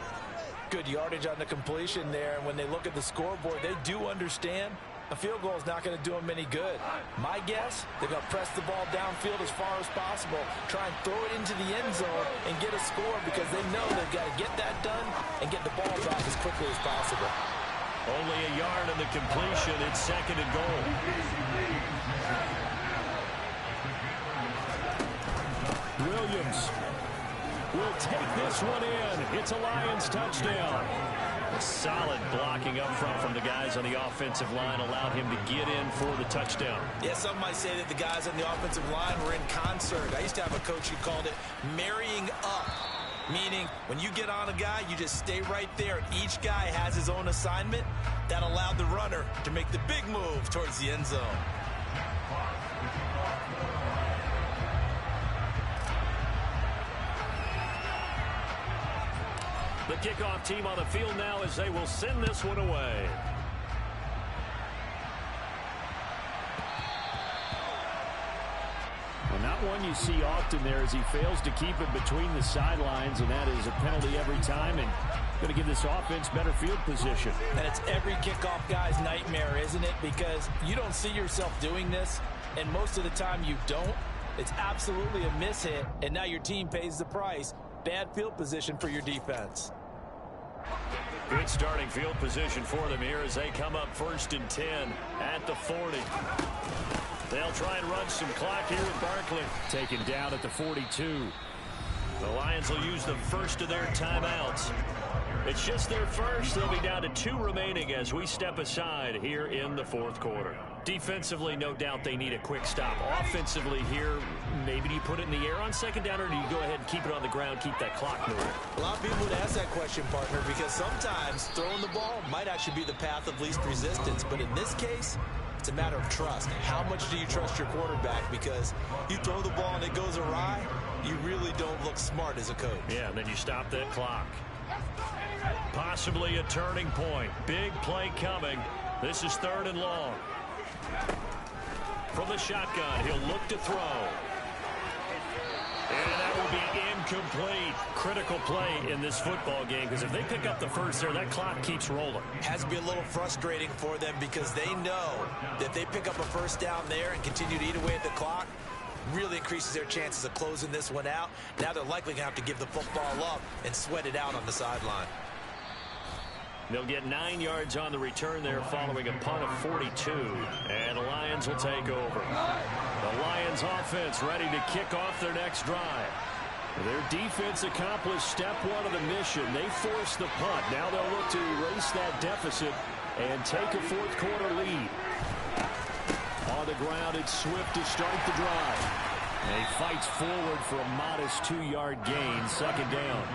Good yardage on the completion there, and when they look at the scoreboard, they do understand a field goal is not going to do them any good. My guess, they're going to press the ball downfield as far as possible, try and throw it into the end zone and get a score because they know they've got to get that done and get the ball back as quickly as possible. Only a yard on the completion. It's second and goal. Williams will take this one in. It's a Lions touchdown. A solid blocking up front from the guys on the offensive line allowed him to get in for the touchdown. Yeah, some might say that the guys on the offensive line were in concert. I used to have a coach who called it marrying up, meaning when you get on a guy, you just stay right there, and each guy has his own assignment. That allowed the runner to make the big move towards the end zone. The kickoff team on the field now as they will send this one away. Well, not one you see often there as he fails to keep it between the sidelines, and that is a penalty every time, and going to give this offense better field position. And it's every kickoff guy's nightmare, isn't it? Because you don't see yourself doing this, and most of the time you don't. It's absolutely a mishit, and now your team pays the price. Bad field position for your defense. Good starting field position for them here as they come up 1st and 10 at the 40. They'll try and run some clock here with Barkley. Taken down at the 42. The Lions will use the first of their timeouts. It's just their first. They'll be down to 2 remaining as we step aside here in the 4th quarter. Defensively, no doubt they need a quick stop. Offensively here, maybe do you put it in the air on 2nd down, or do you go ahead and keep it on the ground, keep that clock moving? A lot of people would ask that question, partner, because sometimes throwing the ball might actually be the path of least resistance. But in this case, it's a matter of trust. How much do you trust your quarterback? Because you throw the ball and it goes awry, you really don't look smart as a coach. Yeah, and then you stop that clock. Possibly a turning point. Big play coming. This is 3rd and long. From the shotgun, he'll look to throw. And that will be incomplete. Critical play in this football game, because if they pick up the first there, that clock keeps rolling. Has to be a little frustrating for them because they know that they pick up a first down there and continue to eat away at the clock, really increases their chances of closing this one out. Now they're likely going to have to give the football up and sweat it out on the sideline. They'll get 9 yards on the return there following a punt of 42. And the Lions will take over. The Lions offense ready to kick off their next drive. Their defense accomplished step 1 of the mission. They forced the punt. Now they'll look to erase that deficit and take a 4th quarter lead. On the ground, it's Swift to start the drive. And he fights forward for a modest 2-yard gain, 2nd down.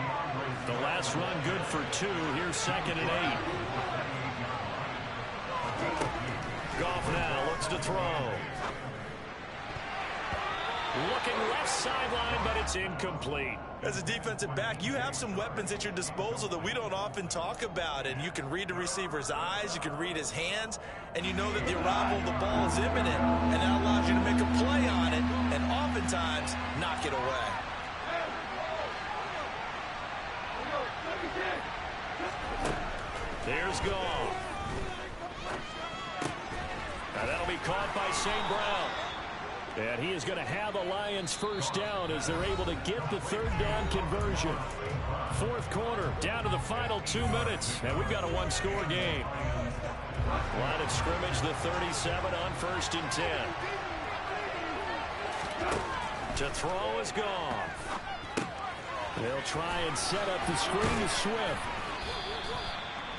The last run good for 2. Here's 2nd and 8. Goff now looks to throw. Looking left sideline, but it's incomplete. As a defensive back, you have some weapons at your disposal that we don't often talk about. And you can read the receiver's eyes, you can read his hands, and you know that the arrival of the ball is imminent. And that allows you to make a play on it and oftentimes knock it away. There's Goff. And that'll be caught by St. Brown. And he is going to have a Lions first down as they're able to get the third down conversion. Fourth quarter, down to the final 2 minutes. And we've got a one-score game. Line of scrimmage, the 37 on 1st and 10. To throw is gone. They'll try and set up the screen to Swift.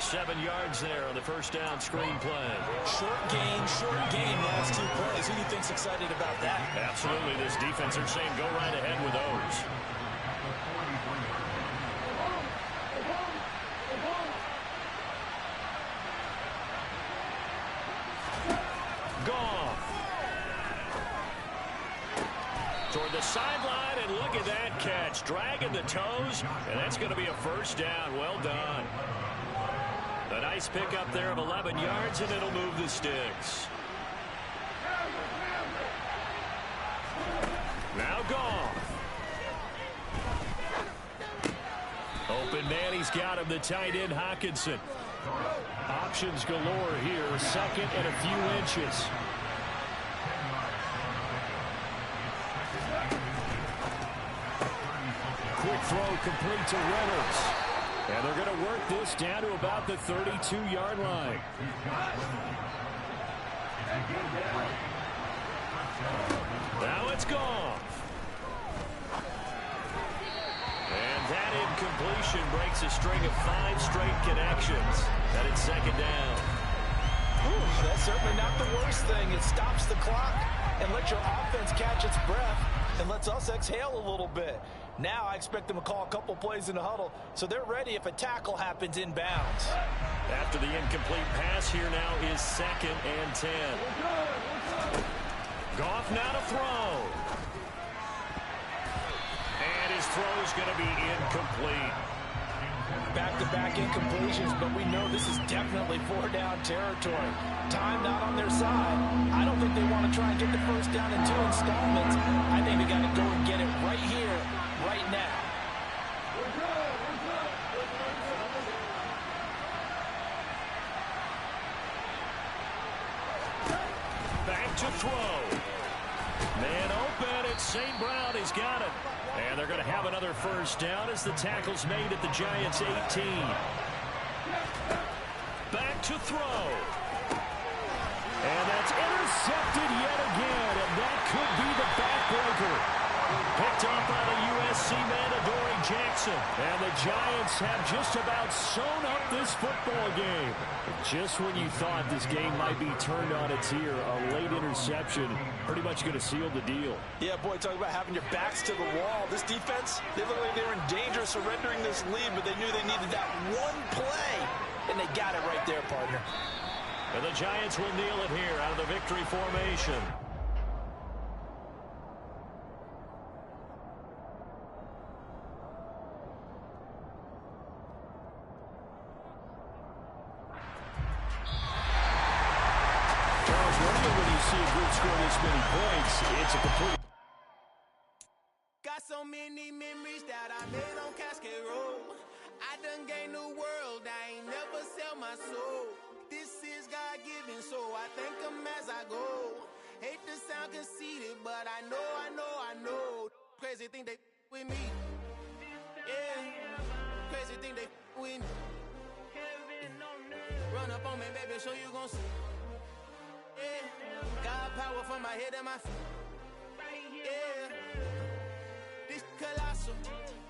7 yards there on the first down screen play. Short gain, last 2 plays. Who do you think's excited about that? Absolutely. This defense are saying go right ahead with those. Gone. Toward the sideline, and look at that catch. Dragging the toes, and that's going to be a first down. Well done. A nice pickup there of 11 yards, and it'll move the sticks. Now gone. Open man, he's got him, the tight end Hockenson. Options galore here, second and a few inches. Quick throw complete to Reynolds. And they're going to work this down to about the 32-yard line. Now it's gone. And that incompletion breaks a string of 5 straight connections. And it's second down. Ooh, that's certainly not the worst thing. It stops the clock and lets your offense catch its breath and lets us exhale a little bit. Now I expect them to call a couple plays in the huddle, so they're ready if a tackle happens inbounds. After the incomplete pass, here now is 2nd and 10. Goff now to throw. And his throw is going to be incomplete. Back-to-back incompletions, but we know this is definitely 4-down territory. Time not on their side. I don't think they want to try and get the first down in 2 installments. I think they got to go and get it right here, right now. Back to throw. Man open, it's St. Brown. He's got it. And they're going to have another first down as the tackle's made at the Giants' 18. Back to throw. And that's intercepted yet again, and that could be the backbreaker. Picked up by the USC man, Adoree Jackson. And the Giants have just about sewn up this football game. Just when you thought this game might be turned on its ear, a late interception pretty much going to seal the deal. Yeah, boy, talk about having your backs to the wall. This defense, they look like they're in danger of surrendering this lead, but they knew they needed that one play, and they got it right there, partner. And the Giants will kneel it here out of the victory formation. It's a complete. Got so many memories that I made on Cascade Road. I done gained the world, I ain't never sell my soul. This is God-given, so I thank him as I go. Hate to sound conceited, but I know. Crazy think they with me. Yeah, crazy think they with me. Run up on me, baby, show you gon' see. Yeah, God power from my head and my feet. Yeah, this colossal.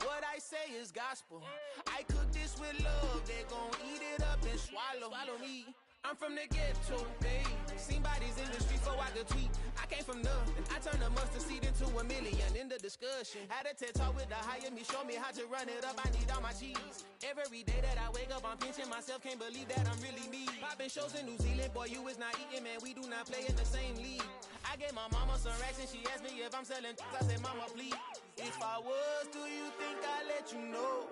What I say is gospel. I cook this with love. They gon' eat it up and swallow me. I'm from the ghetto, babe. Seen bodies in the street so I could tweet. I came from nothing. I turned a mustard seed into a million in the discussion. Had a TED talk with the higher me, show me how to run it up. I need all my cheese. Every day that I wake up, I'm pinching myself. Can't believe that I'm really me. Popping shows in New Zealand, boy, you is not eating, man. We do not play in the same league. I gave my mama some racks and she asked me if I'm selling. I said, mama, please. If I was, do you think I'd let you know?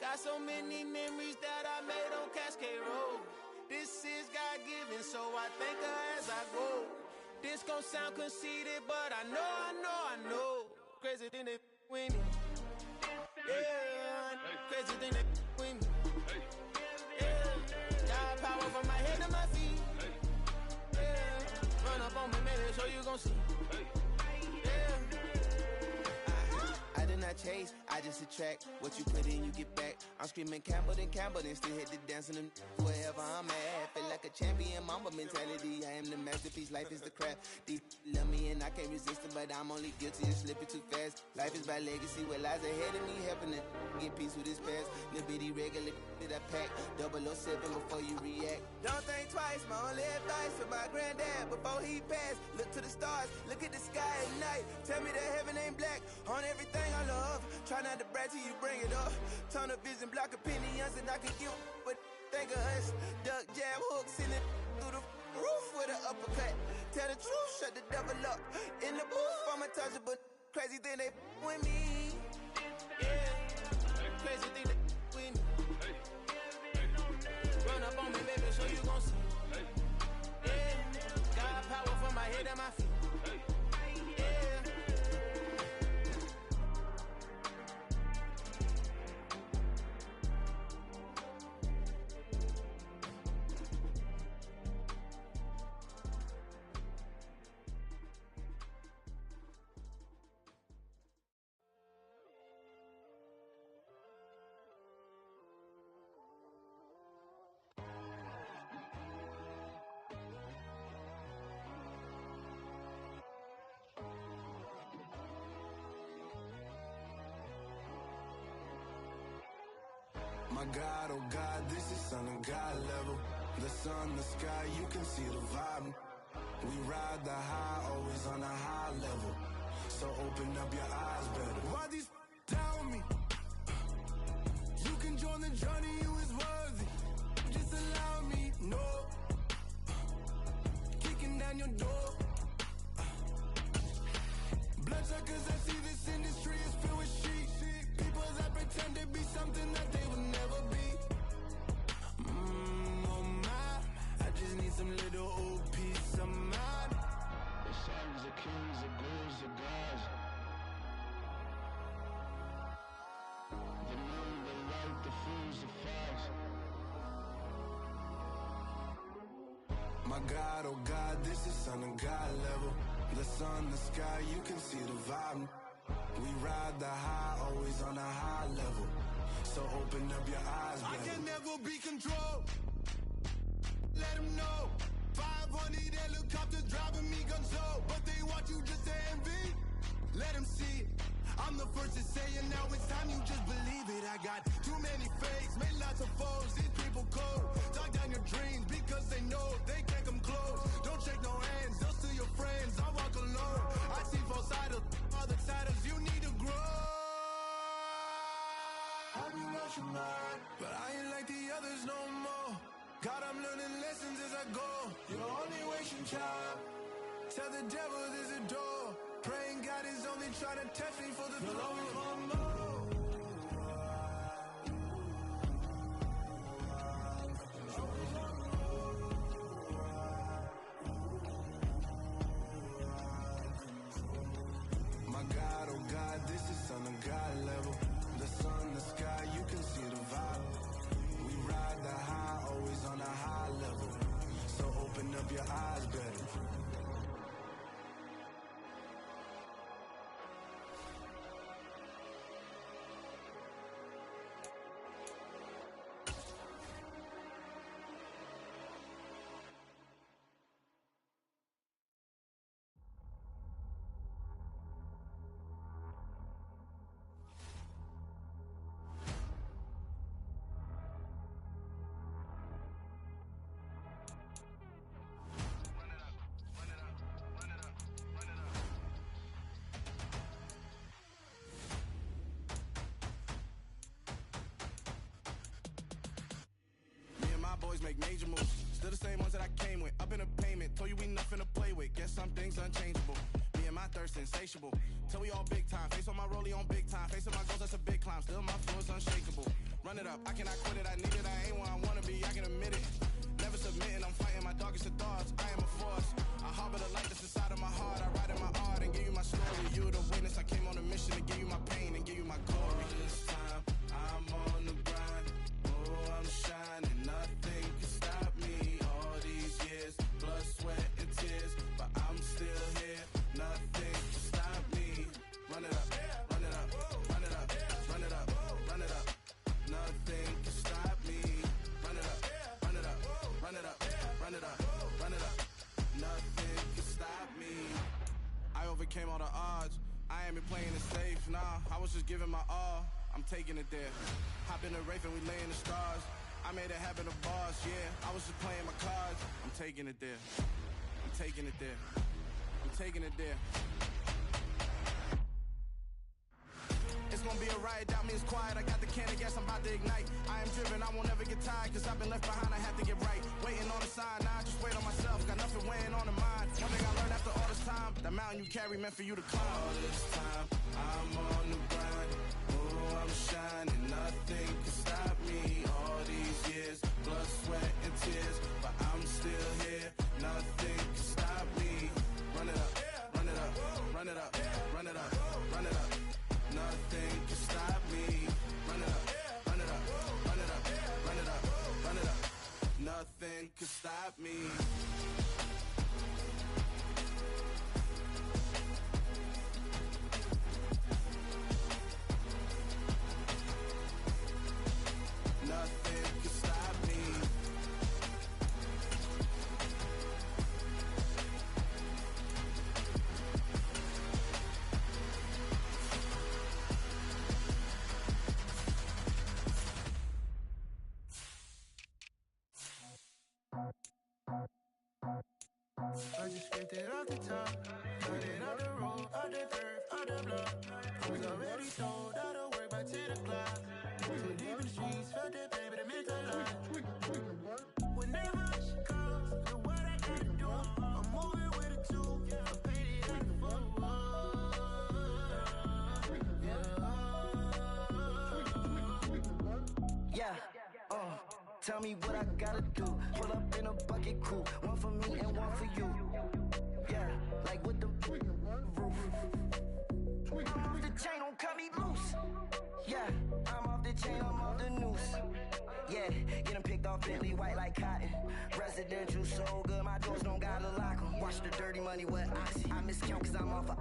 Got so many memories that I made on Cascade Road. This is God-given, so I thank her as I go. This gon' sound conceited, but I know. Crazy thing they with me. Yeah, crazy thing they with me. Yeah, God power from my head to my feet. Yeah, on me, baby, so you gon' see. Yeah. I do not chase, I just attract. What you put in, you get back. I'm screaming Campbell, then still hit the dance and wherever I'm at. Feel like a champion, mamba mentality. I am the masterpiece, life is the craft. These love me and I can't resist it, but I'm only guilty of slipping too fast. Life is by legacy, what lies ahead of me, helping to get peace with his past. Little bitty regular that I pack, 007 before you react. Don't think twice, my only advice for my granddad before he passed. Look to the stars, look at the sky at night. Tell me that heaven ain't black on everything I love. Try not to brag till you bring it up. Tunnel vision, block opinions, and I can give what think of us. Duck jab hooks in it through the roof with an uppercut. Tell the truth, shut the devil up. In the booth, I'm untouchable. Crazy thing they with me. Yeah, crazy thing they with me. Run up on me, baby, so you gon' see. Yeah, got power from my head and my feet. My God, oh God, this is son of God level. The sun, the sky, you can see the vibe. We ride the high, always on a high level. So open up your eyes better. Why these tell me? You can join the journey, you is worthy. Just allow me, no. Kicking down your door. Bloodsuckers, I see this industry is filled with sheep. People that pretend to be something that they will never be. Oh my, I just need some little old peace of mind. The sons of kings, the ghouls, the gods. The moon, the light, the fools, the facts. My God, oh God, this is son of God level. The sun, the sky, you can see the vibe. We ride the high, always on a high level. So open up your eyes, baby. I can never be controlled. Let them know. 500 helicopters driving me gunso. But they want you just to envy. Let them see it. I'm the first to say it, now it's time you just believe it. I got too many fakes, made lots of foes. These people cold. Talk down your dreams because they know they can't come close. Don't shake no hands, they'll steal your friends. I walk alone. I see both sides, other siders, you need to grow. Have you lost your mind? But I ain't like the others no more. God, I'm learning lessons as I go. You're only wasting time. Tell the devil there's a door. Praying God is only trying to test me for the throne. My God, oh God, this is son of God level. The sun, the sky, you can see the vibe. We ride the high, always on a high level. So open up your eyes better. Boys make major moves, still the same ones that I came with. Up in a payment, told you we nothing to play with. Guess some things unchangeable. Me and my thirst insatiable. Till we all big time. Face on my rollie on big time. Facing my goals, that's a big climb. Still my flow is unshakable. Run it up, I cannot quit it. I need it, I ain't where I wanna be. I can admit it. Never submitting, I'm fighting my darkest of thoughts. I am a force. I harbor the light that's inside of my heart. I write in my art and give you my story. You the witness. I came on a mission to give you my pain and give you my glory. All this time, I'm on the grind. Oh, I'm shining. Nothing can stop me. All these years, blood, sweat, and tears. But I'm all the odds. I ain't been playing it safe, nah. I was just giving my all. I'm taking it there. Hop in the Wraith and we laying the stars. I made it happen, the boss, yeah. I was just playing my cards. I'm taking it there. I'm taking it there. I'm taking it there. It's gonna be a riot, doubt me, it's quiet. I got the can of gas, I'm about to ignite. I am driven, I won't ever get tired, cause I've been left behind, I have to get right. Waiting on the sign, now I just wait on myself. Got nothing weighing on the mind. One thing I learned after all this time, that mountain you carry meant for you to climb. All this time, I'm on the grind. Oh, I'm shining, nothing can stop me. All these years, blood, sweat, and tears, but I'm still here. Nothing can stop me. Run it up, run it up, run it up, run it up, run it up. Nothing can stop me. Run it up, run it up, run it up, run it up, run it up. Nothing can stop me. Nothing can stop me. I just scraped it off the top, got it out the road, out the turf, out the block. I was already told out of work by 10 o'clock. Too deep in the streets, felt that pain, but it meant a lot. Whenever she calls, do what I gotta do. I'm moving with a two, I paid it like a fool. Yeah, tell me what I gotta do. Pull up in a bucket crew, one for me and one for you. Yeah, like with the roof. I'm off the chain, don't cut me loose. Yeah, I'm off the chain, I'm off the noose. Yeah, getting picked off Bentley white like cotton. Residential so good, my doors don't gotta lock 'em. Watch the dirty money with oxy. I miscount cause I'm off a...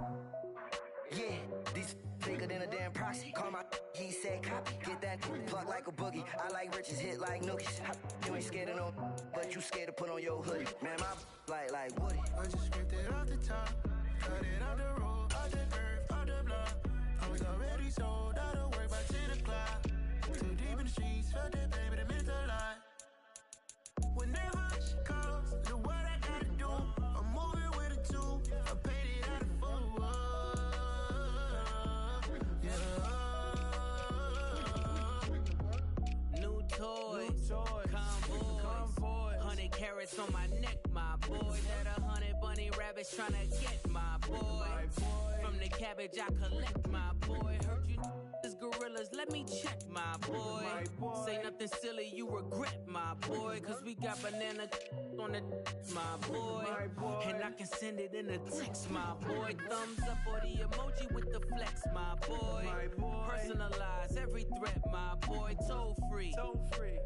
Yeah, these bigger than a damn proxy. Call my he said copy. Get that plug like a boogie. I like riches, hit like nookies. You ain't scared of no, but you scared to put on your hoodie. Man, my like Woody. I just scraped it off the top, cut it out the road, out the curve, out the block. I was already sold out of work by 10 o'clock. Too deep in the streets, felt that pain, but it meant a lot. Whenever she calls, do what I gotta do. I'm moving with a two, I paid it out of full. New toys, convoy, 100 carats on my neck, my boy. That 100 bunny rabbits tryna get my boy. From the cabbage I collect, my boy. Heard you niggas gorillas, let me check, my boy. Say nothing silly, you regret, my boy. Cause we got banana on the my boy. And I can send it in a text, my boy. Thumbs up or the emoji with the flex, my boy. Personalize every threat, my boy. Toll free,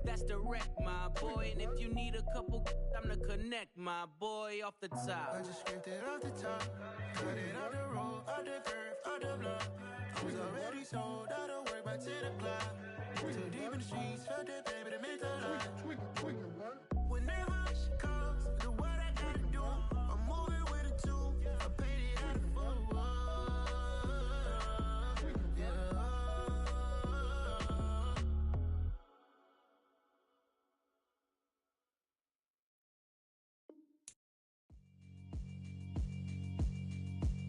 that's direct, my boy. And if you need a couple, I'm the connect, my boy. Off the top, I just scraped it off the top, cut it out the road, out the curve, out the block. I was already sold out of work by 10 o'clock. Too deep in the streets, felt that pain, but it meant a lot. Whenever she calls, do what I gotta do. I'm moving with a two, I paid it out of full.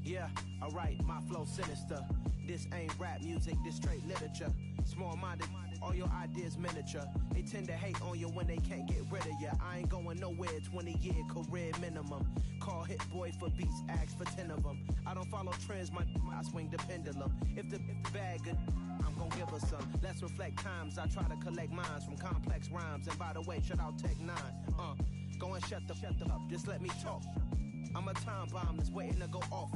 Yeah, alright, my flow sinister. This ain't rap music, this straight literature. Small-minded, all your ideas miniature. They tend to hate on you when they can't get rid of you. I ain't going nowhere, 20-year career minimum. Call Hit Boy for beats, ask for 10 of them. I don't follow trends, I swing the pendulum. If the bag good, I'm gon' give her some. Let's reflect times, I try to collect minds from complex rhymes. And by the way, shout out Tech 9. Go and shut the up, just let me talk. I'm a time bomb that's waiting to go off.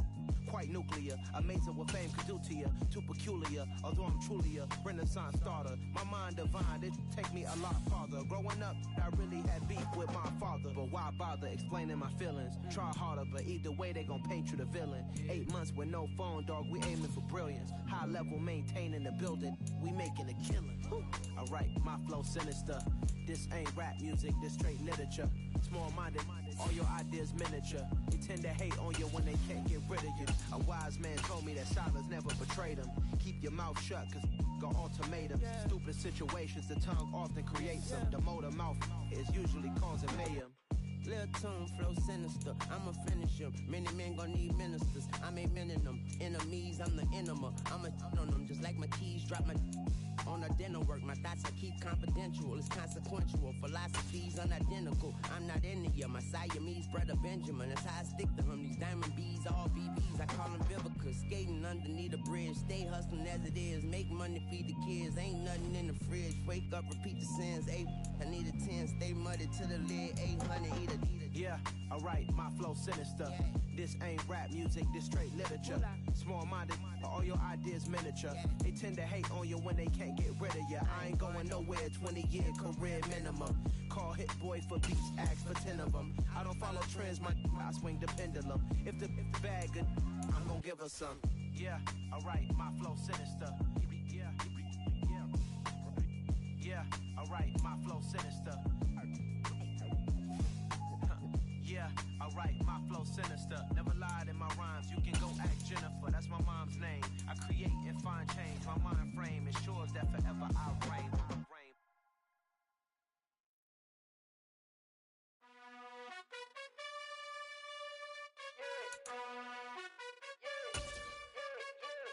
Quite nuclear, amazing what fame could do to you. Too peculiar, although I'm truly a renaissance starter. My mind divine, it take me a lot farther. Growing up, I really had beef with my father. But why bother explaining my feelings? Try harder, but either way they gon' paint you the villain. 8 months with no phone, dog, we aiming for brilliance. High level maintaining the building, we making a killing. Alright, my flow sinister. This ain't rap music, this straight literature. Small-minded, all your ideas miniature. They tend to hate on you when they can't get rid of you. A wise man told me that silence never betrayed him. Keep your mouth shut, cause got ultimatums. Stupid situations, the tongue often creates them. The motor mouth is usually causing mayhem. Lil' tune, flow sinister, I'ma finish him. Many men gon' need ministers, I'm a men in them. Enemies, I'm the enema, I'ma on them. Just like my keys, drop my on a dinner work. My thoughts I keep confidential, it's consequential. Philosophies unidentical, I'm not in ya. My Siamese brother Benjamin, that's how I stick to him. These diamond bees, all BBs, I call them Vivica. Skating underneath a bridge, stay hustling as it is. Make money, feed the kids, ain't nothing in the fridge. Wake up, repeat the sins, I need a 10, stay muddy to the lid, 800, eat a. Yeah, alright, my flow sinister. This ain't rap music, this straight literature. Small-minded, all your ideas miniature. They tend to hate on you when they can't get rid of you. I ain't going nowhere, 20-year career minimum. Call Hit Boy for beats, ask for 10 of them. I don't follow trends, I swing the pendulum. If the bag good, I'm gonna give her some. Yeah, alright, my flow sinister. Yeah, alright, my flow sinister. Yeah, alright, my flow sinister. Never lied in my rhymes, you can go ask Jennifer, that's my mom's name. I create and find change, my mind frame ensures that forever I reign.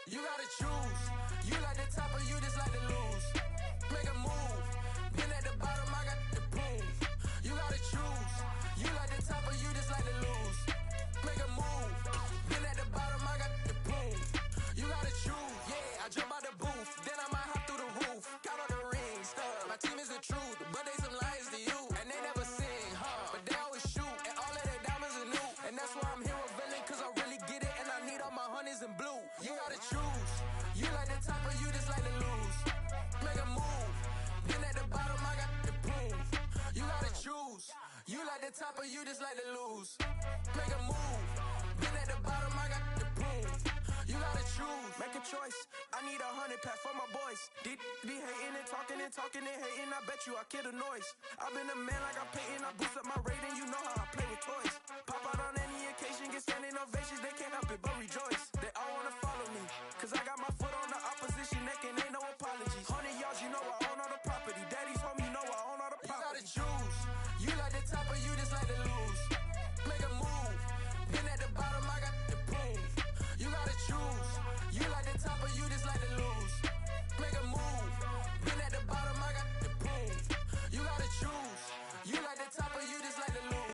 You gotta choose. You like the top or you just like to lose. Make a move. Been at the bottom, I got the proof. You gotta choose. You like the top or you just like to lose. Make a move. Been at the bottom, I got the proof. You gotta choose. Yeah, I jump out the booth. Then I might hop through the roof. Count on the rings. My team is the truth, but they some liars to you. And they never sing, but they always shoot. And all of their diamonds are new. And that's why I'm here with Villain, cause I really get it. And I need all my honeys in blue. You gotta choose. You like the top or you just like to lose. Make a move. Been at the bottom, I got the proof. You gotta choose. You like the top or you just like to lose. Make a move. Been at the bottom, I got the proof. You gotta choose. Make a choice. I need 100 pack for my boys. Be hating and talking and talking and hating. I bet you I kill the noise. I've been a man like I'm Peyton. I boost up my rating. You know how I play with toys. Pop out on any occasion, get standing ovations. They can't help it but rejoice. They all wanna follow me, cause I got my foot on